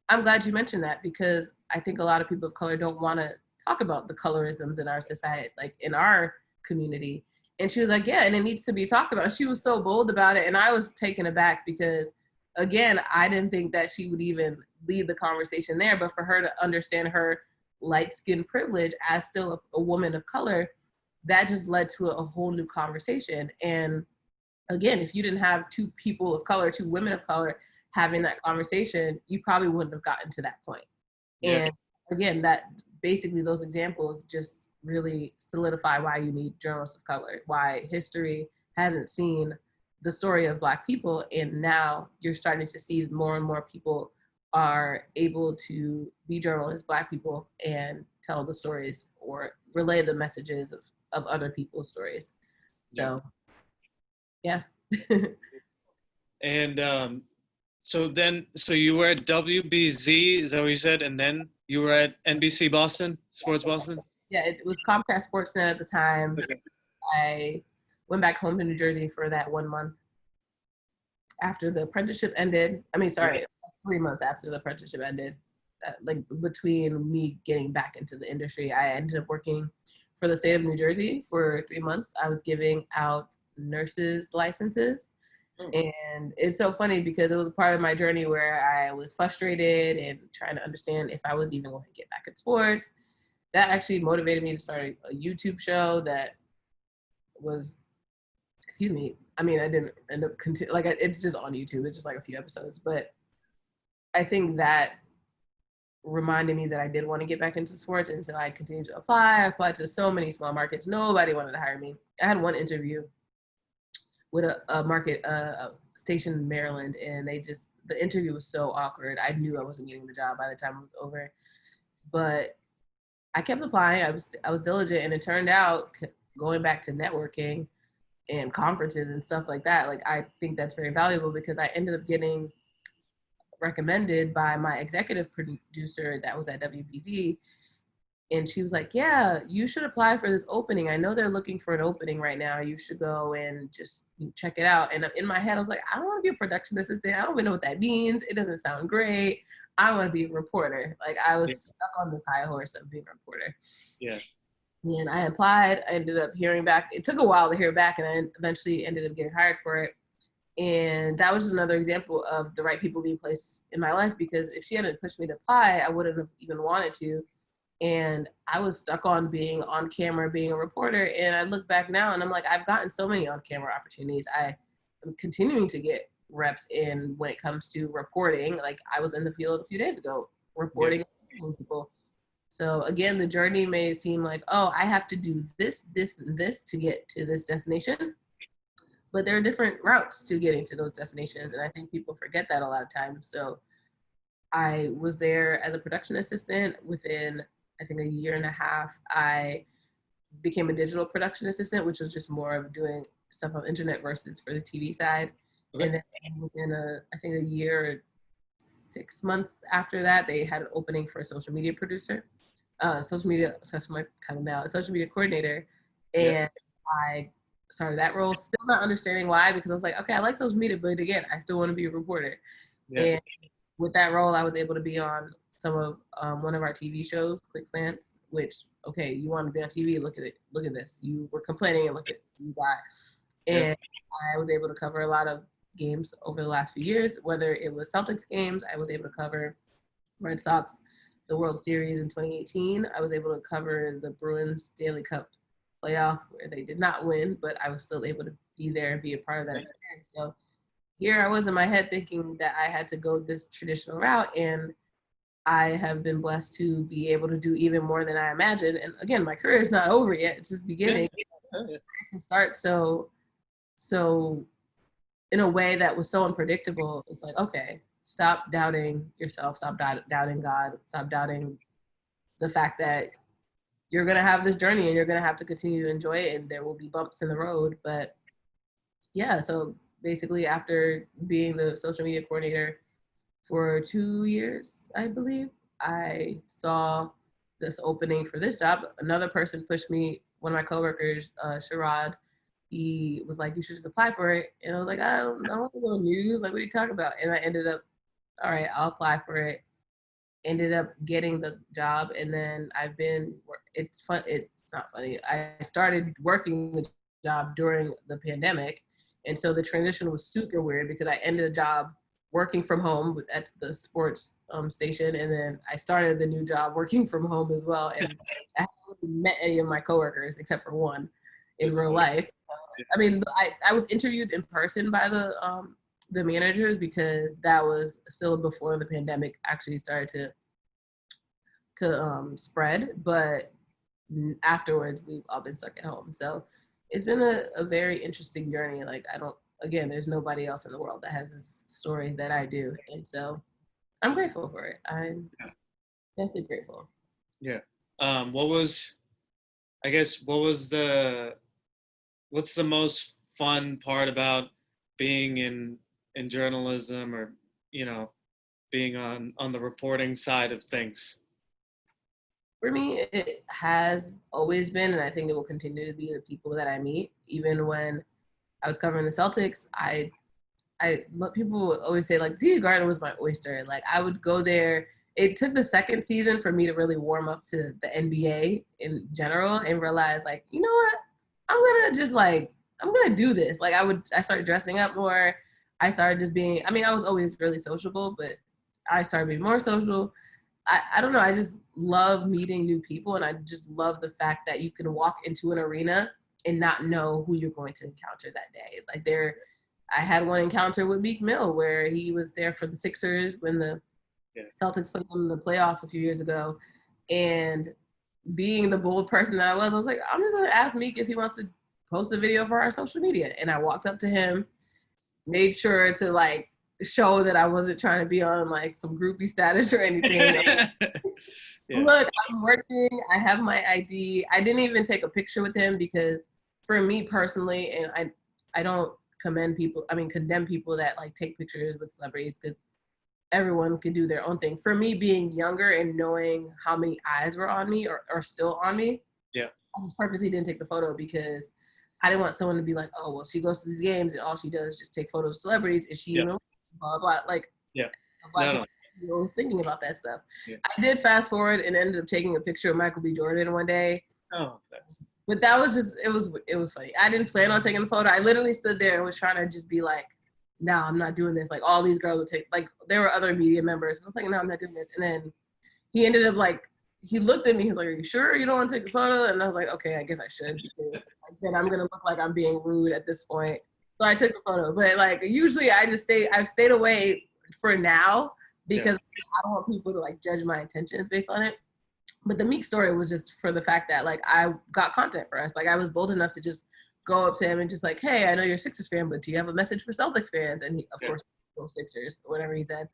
I'm glad you mentioned that because I think a lot of people of color don't want to talk about the colorisms in our society, like in our community. And she was like, yeah, and it needs to be talked about. She was so bold about it. And I was taken aback because, again, I didn't think that she would even lead the conversation there. But for her to understand her light-skinned privilege as still a woman of color, that just led to a whole new conversation. And again, if you didn't have two people of color, two women of color having that conversation, you probably wouldn't have gotten to that point. Yeah. And again, that basically those examples just really solidify why you need journalists of color, why history hasn't seen the story of Black people. And now you're starting to see more and more people are able to be journalists, Black people, and tell the stories or relay the messages of other people's stories. So, yeah. And so you were at WBZ, is that what you said? And then you were at NBC Boston, Sports Boston? Yeah, it was Comcast Sportsnet at the time. Okay. I went back home to New Jersey for that 1 month after the apprenticeship ended. 3 months after the apprenticeship ended. Like between me getting back into the industry, I ended up working for the state of New Jersey for 3 months. I was giving out nurses' licenses. And it's so funny because it was a part of my journey where I was frustrated and trying to understand if I was even going to get back in sports. That actually motivated me to start a YouTube show that was, I didn't end up it's just on YouTube. It's just like a few episodes, but I think that reminded me that I did want to get back into sports. And so I continued to apply. I applied to so many small markets. Nobody wanted to hire me. I had one interview with a market station in Maryland, and the interview was so awkward. I knew I wasn't getting the job by the time it was over, but I kept applying. I was diligent, and it turned out going back to networking and conferences and stuff like that. Like I think that's very valuable because I ended up getting recommended by my executive producer that was at WBZ. And she was like, yeah, you should apply for this opening. I know they're looking for an opening right now. You should go and just check it out. And in my head, I was like, I don't want to be a production assistant. I don't even know what that means. It doesn't sound great. I want to be a reporter. Like I was stuck on this high horse of being a reporter. Yeah. And I applied. I ended up hearing back. It took a while to hear back, and I eventually ended up getting hired for it. And that was just another example of the right people being placed in my life, because if she hadn't pushed me to apply, I wouldn't have even wanted to. And I was stuck on being on camera, being a reporter. And I look back now and I'm like, I've gotten so many on camera opportunities. I am continuing to get reps in when it comes to reporting. Like I was in the field a few days ago, reporting people. So again, the journey may seem like, oh, I have to do this, this, and this to get to this destination. But there are different routes to getting to those destinations. And I think people forget that a lot of times. So I was there as a production assistant. Within, I think, a year and a half, I became a digital production assistant, which was just more of doing stuff on the internet versus for the TV side. Okay. And then within a year, 6 months after that, they had an opening for a social media producer, social media, that's my title now, a social media coordinator. And I started that role, still not understanding why, because I was like, okay, I like social media, but again, I still want to be a reporter. And with that role, I was able to be on some of one of our TV shows, Quick Slants, which, okay, you want to be on TV, look at it, look at this. You were complaining and look at you got. And I was able to cover a lot of games over the last few years, whether it was Celtics games, I was able to cover Red Sox, the World Series in 2018. I was able to cover the Bruins Stanley Cup playoff where they did not win, but I was still able to be there and be a part of that experience. So here I was in my head thinking that I had to go this traditional route, and I have been blessed to be able to do even more than I imagined. And again, my career is not over yet; it's just beginning. To start so in a way that was so unpredictable. It's like, okay, stop doubting yourself, stop doubting God, stop doubting the fact that you're gonna have this journey and you're gonna have to continue to enjoy it, and there will be bumps in the road. But yeah, so basically after being the social media coordinator for 2 years, I believe, I saw this opening for this job. Another person pushed me, one of my coworkers, Sherrod, he was like, you should just apply for it. And I was like, I don't want to go news. Like, what are you talking about? And I ended up, all right, I'll apply for it. Ended up getting the job. And then it's fun. It's not funny. I started working the job during the pandemic. And so the transition was super weird because I ended a job working from home at the sports station. And then I started the new job working from home as well. And I haven't met any of my coworkers except for one in real life. I mean, I was interviewed in person by the managers because that was still before the pandemic actually started to spread. But afterwards, we've all been stuck at home. So it's been a very interesting journey. Like, there's nobody else in the world that has this story that I do. And so I'm grateful for it. I'm definitely grateful. Yeah. What's the most fun part about being in journalism, or, being on the reporting side of things? For me, it has always been, and I think it will continue to be, the people that I meet. Even when I was covering the Celtics, people always say, like, TD Garden was my oyster. Like, I would go there. It took the second season for me to really warm up to the NBA in general and realize, like, you know what? I'm gonna do this. Like, I started dressing up more. I started just being, I was always really sociable, but I started being more social. I don't know, I just love meeting new people, and I just love the fact that you can walk into an arena and not know who you're going to encounter that day. Like, I had one encounter with Meek Mill where he was there for the Sixers when the Celtics played them in the playoffs a few years ago. And being the bold person that I was like, I'm just gonna ask Meek if he wants to post a video for our social media. And I walked up to him, made sure to, like, show that I wasn't trying to be on, like, some groupie status or anything. Look, I'm working, I have my ID. I didn't even take a picture with him because for me personally, and I don't condemn people that, like, take pictures with celebrities, because everyone can do their own thing. For me, being younger and knowing how many eyes were on me or still on me, I just purposely didn't take the photo because I didn't want someone to be like, oh, well, she goes to these games and all she does is just take photos of celebrities. Is she even blah, blah, like, I was thinking about that stuff. I did fast forward and ended up taking a picture of Michael B. Jordan one day. But that was just, it was funny. I didn't plan on taking the photo. I literally stood there and was trying to just be like, no, I'm not doing this. Like, all these girls would take, like, there were other media members. And I was like, no, I'm not doing this. And then he ended up, like, he looked at me, he was like, are you sure you don't want to take a photo? And I was like, okay, I guess I should, because then I'm going to look like I'm being rude at this point. So I took the photo. But, like, usually I've stayed away for now because I don't want people to, like, judge my intentions based on it. But the Meek story was just for the fact that, like, I got content for us. Like, I was bold enough to just go up to him and just, like, hey, I know you're a Sixers fan, but do you have a message for Celtics fans? And he, of course, go Sixers, whatever he said.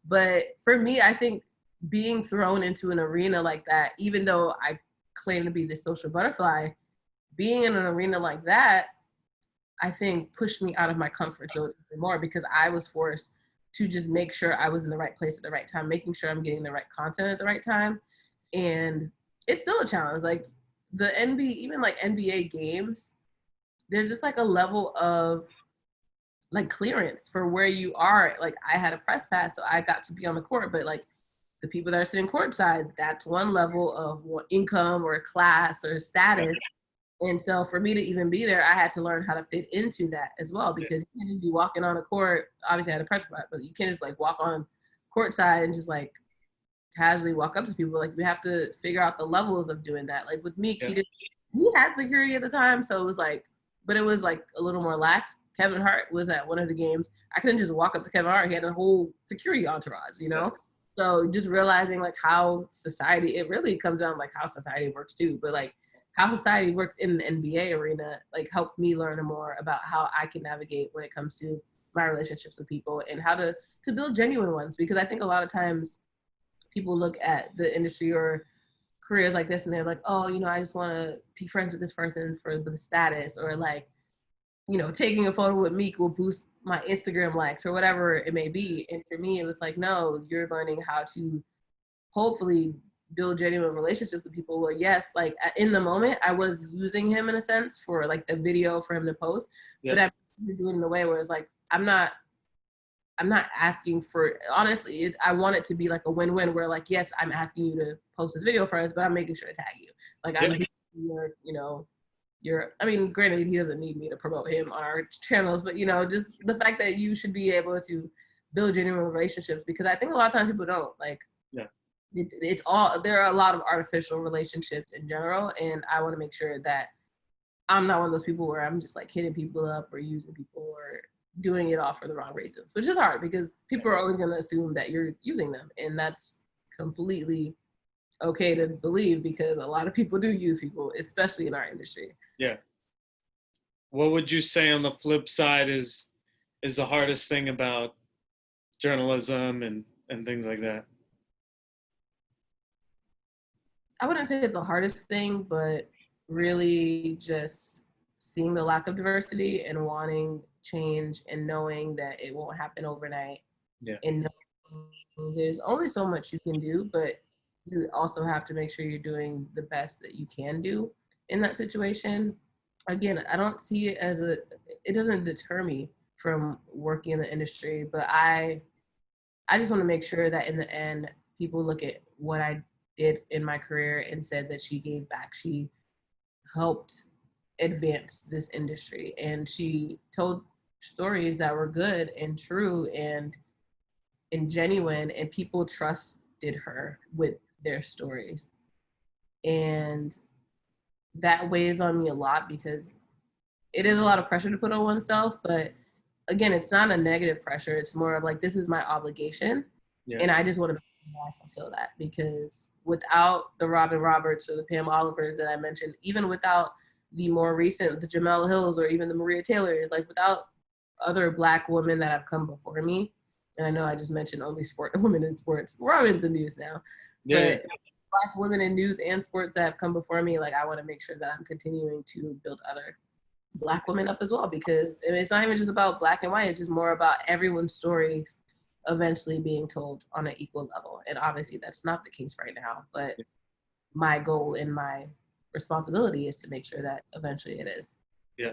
But for me, I think being thrown into an arena like that, even though I claim to be this social butterfly, being in an arena like that, I think pushed me out of my comfort zone even more, because I was forced to just make sure I was in the right place at the right time, making sure I'm getting the right content at the right time. And it's still a challenge. Like the NBA, even like NBA games, there's just like a level of like clearance for where you are. Like I had a press pass, so I got to be on the court, but like the people that are sitting courtside, that's one level of income or class or status. And so for me to even be there, I had to learn how to fit into that as well, because you can't just be walking on a court. Obviously I had a press pass, but you can't just like walk on courtside and just like casually walk up to people. Like you have to figure out the levels of doing that. Like with me, he had security at the time, so it was like, but it was like a little more lax. Kevin Hart was at one of the games. I couldn't just walk up to Kevin Hart. He had a whole security entourage, you know? Yes. So just realizing like how society, it really comes down like how society works too, but like how society works in the NBA arena, like helped me learn more about how I can navigate when it comes to my relationships with people and how to build genuine ones. Because I think a lot of times people look at the industry or careers like this and they're like, oh, you know, I just want to be friends with this person for the status, or like, you know, taking a photo with Meek will boost my Instagram likes or whatever it may be. And for me, it was like, no, you're learning how to hopefully build genuine relationships with people. Where yes, like in the moment, I was using him in a sense for like the video for him to post, but I was doing it in a way where it's like, I'm not asking for, honestly, I want it to be like a win-win where like, yes, I'm asking you to post this video for us, but I'm making sure to tag you. Like I'm, you know, I mean, granted, he doesn't need me to promote him on our channels, but you know, just the fact that you should be able to build genuine relationships, because I think a lot of times people don't like, it's all, there are a lot of artificial relationships in general. And I want to make sure that I'm not one of those people where I'm just like hitting people up or using people or doing it all for the wrong reasons, which is hard because people are always going to assume that you're using them. And that's completely okay to believe, because a lot of people do use people, especially in our industry. Yeah. What would you say on the flip side is the hardest thing about journalism and things like that? I wouldn't say it's the hardest thing, but really just seeing the lack of diversity and wanting change and knowing that it won't happen overnight. And there's only so much you can do, but you also have to make sure you're doing the best that you can do in that situation. Again, I don't see it as it doesn't deter me from working in the industry, but I just want to make sure that in the end, people look at what I did in my career and said that she gave back. She helped advance this industry, and she told stories that were good and true and genuine, and people trusted her with their stories. And that weighs on me a lot, because it is a lot of pressure to put on oneself, but again, it's not a negative pressure. It's more of like, this is my obligation. And I just want to make sure I fulfill that, because without the Robin Roberts or the Pam Olivers that I mentioned, even without the more recent, the Jamel Hills or even the Maria Taylors, like without other Black women that have come before me, and I know I just mentioned only women in sports, we're into news now, but Black women in news and sports that have come before me, like I want to make sure that I'm continuing to build other Black women up as well, because it's not even just about Black and white, it's just more about everyone's stories eventually being told on an equal level. And obviously that's not the case right now, but my goal and my responsibility is to make sure that eventually it is. Yeah.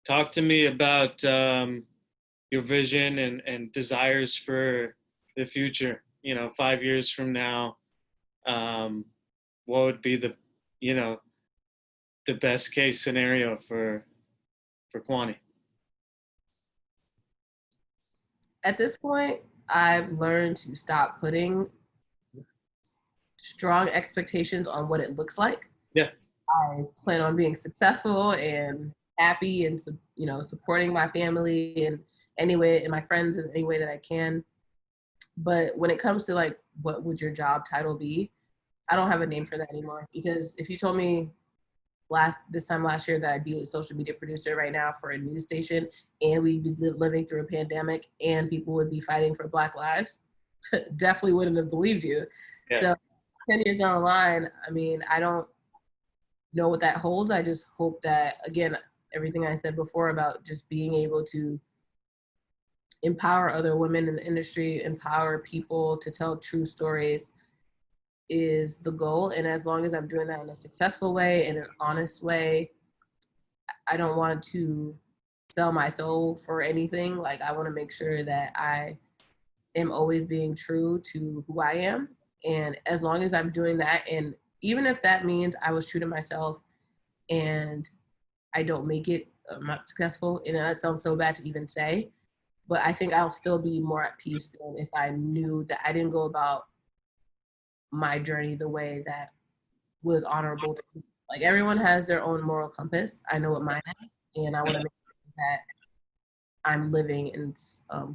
Talk to me about your vision and desires for the future. You know, 5 years from now, what would be the best case scenario for Kwani? At this point, I've learned to stop putting strong expectations on what it looks like. Yeah. I plan on being successful and happy and, you know, supporting my family in any way, and my friends in any way that I can. But when it comes to like, what would your job title be? I don't have a name for that anymore, because if you told me this time last year that I'd be a social media producer right now for a news station, and we'd be living through a pandemic and people would be fighting for Black lives, definitely wouldn't have believed you. Yeah. So 10 years down the line, I mean, I don't know what that holds. I just hope that, again, everything I said before about just being able to empower other women in the industry, empower people to tell true stories is the goal. And as long as I'm doing that in a successful way, in an honest way, I don't want to sell my soul for anything. Like, I want to make sure that I am always being true to who I am. And as long as I'm doing that, and even if that means I was true to myself and I don't make it, I'm not successful, and that sounds so bad to even say, but I think I'll still be more at peace than if I knew that I didn't go about my journey the way that was honorable to me. Like, everyone has their own moral compass. I know what mine is, and I want to make sure that I'm living and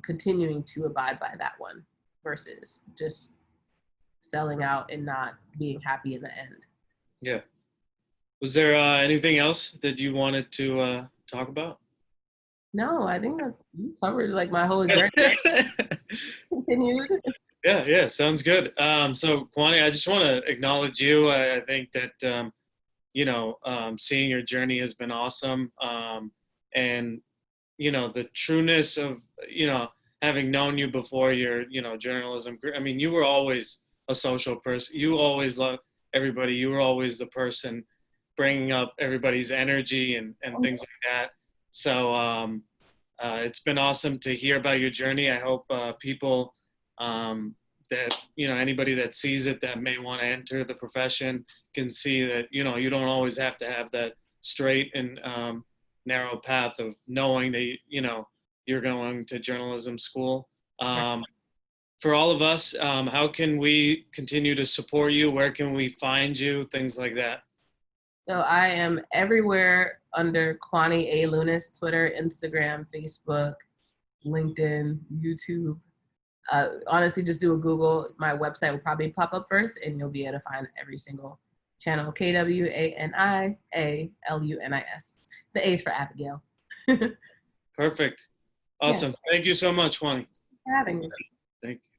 continuing to abide by that one versus just selling out and not being happy in the end. Yeah. Was there anything else that you wanted to talk about? No, I think that you covered like my whole journey. Continued. Yeah, sounds good. So Kwani, I just want to acknowledge you. I think that seeing your journey has been awesome, and the trueness of having known you before your journalism. I mean, you were always a social person. You always loved everybody. You were always the person bringing up everybody's energy and things like that. So it's been awesome to hear about your journey. I hope people that anybody that sees it that may want to enter the profession can see that you don't always have to have that straight and narrow path of knowing that you're going to journalism school. For all of us, how can we continue to support you? Where can we find you? Things like that. So I am everywhere under Kwani A. Lunis, Twitter, Instagram, Facebook, LinkedIn, YouTube. Honestly, just do a Google. My website will probably pop up first, and you'll be able to find every single channel. KWANIALUNIS. The A is for Abigail. Perfect. Awesome. Yeah. Thank you so much, Kwani. For having me. Thank you.